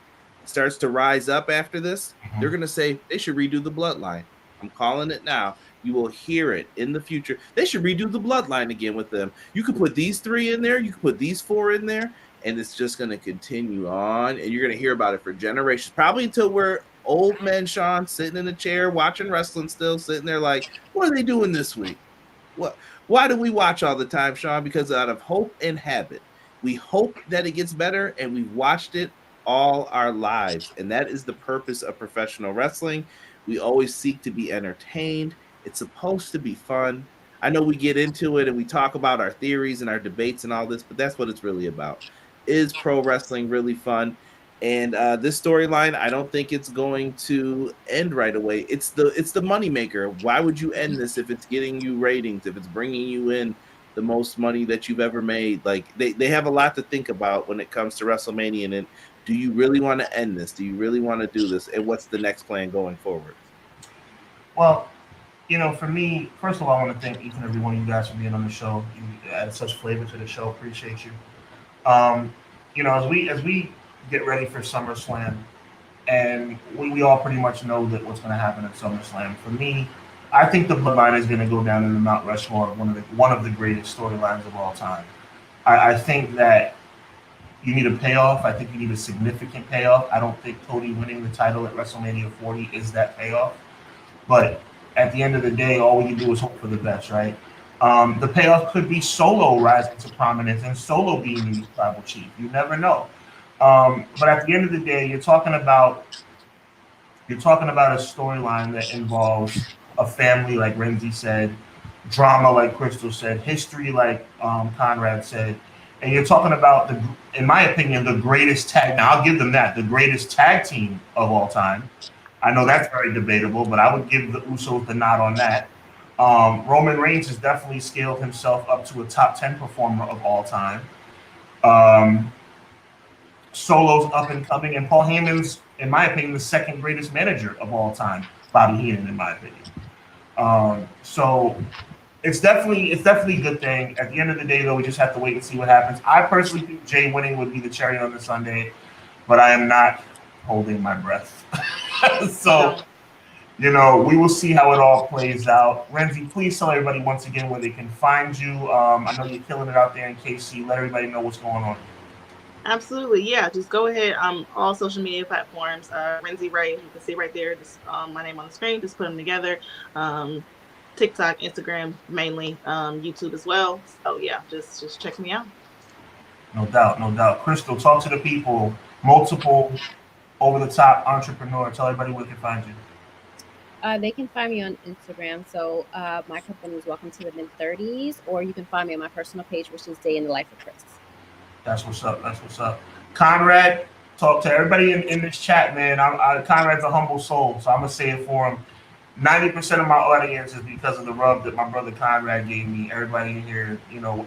starts to rise up after this, they're going to say they should redo the Bloodline. I'm calling it now. You will hear it in the future. They should redo the Bloodline again with them. You could put these 3 in there. You could put these 4 in there. And it's just going to continue on. And you're going to hear about it for generations. Probably until we're old men, Sean, sitting in a chair, watching wrestling still, sitting there like, what are they doing this week? Why do we watch all the time, Sean? Because out of hope and habit. We hope that it gets better, and we've watched it all our lives. And that is the purpose of professional wrestling. We always seek to be entertained. It's supposed to be fun. I know we get into it and we talk about our theories and our debates and all this, but that's what it's really about. Is pro wrestling really fun? And this storyline, I don't think it's going to end right away. It's the moneymaker. Why would you end this if it's getting you ratings, if it's bringing you in the most money that you've ever made? Like they have a lot to think about when it comes to WrestleMania. And do you really want to end this? Do you really want to do this? And what's the next plan going forward? Well, for me, first of all, I want to thank each and every one of you guys for being on the show. You added such flavor to the show. Appreciate you. As we get ready for SummerSlam, and we all pretty much know that what's going to happen at SummerSlam. For me, I think the Bloodline is going to go down in the Mount Rushmore of one of the greatest storylines of all time. I think that you need a payoff. I think you need a significant payoff. I don't think Cody winning the title at WrestleMania 40 is that payoff. But at the end of the day, all we can do is hope for the best, right? The payoff could be Solo rising to prominence and Solo being the new tribal chief. You never know. But at the end of the day, you're talking about a storyline that involves a family, like Renzie said, drama, like Crystal said, history, like Conrad said, and you're talking about in my opinion, the greatest tag. Now I'll give them that, the greatest tag team of all time. I know that's very debatable, but I would give the Usos the nod on that. Roman Reigns has definitely scaled himself up to a top 10 performer of all time. Solo's up and coming, and Paul Heyman's, in my opinion, the second greatest manager of all time. Bobby Heenan, in my opinion. So it's definitely a good thing. At the end of the day, though, we just have to wait and see what happens. I personally think Jay winning would be the cherry on the sundae, but I am not holding my breath. So, we will see how it all plays out. Renzie, please tell everybody once again where they can find you. I know you're killing it out there in KC. Let everybody know what's going on. Absolutely, yeah. Just go ahead. All social media platforms. Renzie Ray. You can see right there. Just my name on the screen. Just put them together. TikTok, Instagram, mainly. YouTube as well. So yeah, just check me out. No doubt, no doubt. Crystal, talk to the people. Multiple over-the-top entrepreneur. Tell everybody where they can find you. They can find me on Instagram. So my company is Welcome to the Mid-30s, or you can find me on my personal page, which is Day in the Life of Chris. That's what's up. That's what's up. Conrad, talk to everybody in this chat, man. Conrad's a humble soul, so I'm going to say it for him. 90% of my audience is because of the rub that my brother Conrad gave me. Everybody in here, you know,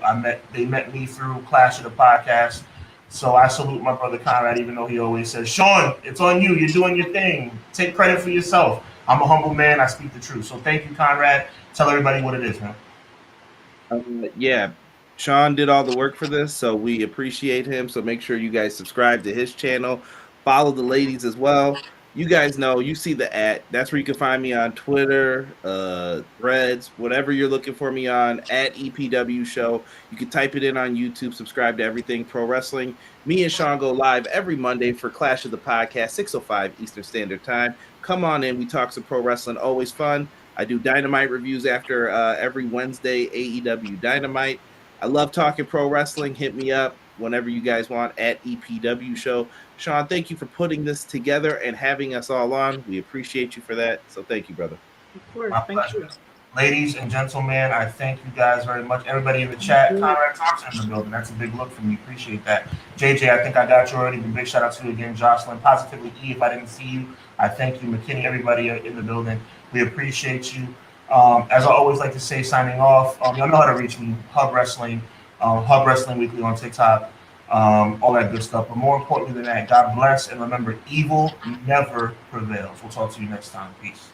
they met me through Clash of the Podcast. So I salute my brother Conrad, even though he always says, Sean, it's on you. You're doing your thing. Take credit for yourself. I'm a humble man. I speak the truth. So thank you, Conrad. Tell everybody what it is, man. Yeah, Sean did all the work for this, so we appreciate him. So make sure you guys subscribe to his channel. Follow the ladies as well. You guys know, you see the @ that's where you can find me on Twitter, Threads, whatever you're looking for me on, @EPW Show. You can type it in on YouTube, subscribe to everything pro wrestling. Me and Sean go live every Monday for Clash of the Podcast, 6:05 Eastern Standard Time. Come on in, we talk some pro wrestling, always fun. I do Dynamite reviews after every Wednesday, AEW Dynamite. I love talking pro wrestling. Hit me up whenever you guys want @EPW Show. Sean, thank you for putting this together and having us all on. We appreciate you for that. So thank you, brother. Of course. Thank you. Ladies and gentlemen, I thank you guys very much. Everybody in the chat, Conrad Thompson in the building. That's a big look for me. Appreciate that. JJ, I think I got you already. Big shout out to you again. Jocelyn, Positively E, if I didn't see you, I thank you. McKinney, everybody in the building. We appreciate you. As I always like to say, signing off, y'all know how to reach me. Hub Wrestling, Hub Wrestling Weekly on TikTok, all that good stuff. But more importantly than that, God bless. And remember, evil never prevails. We'll talk to you next time. Peace.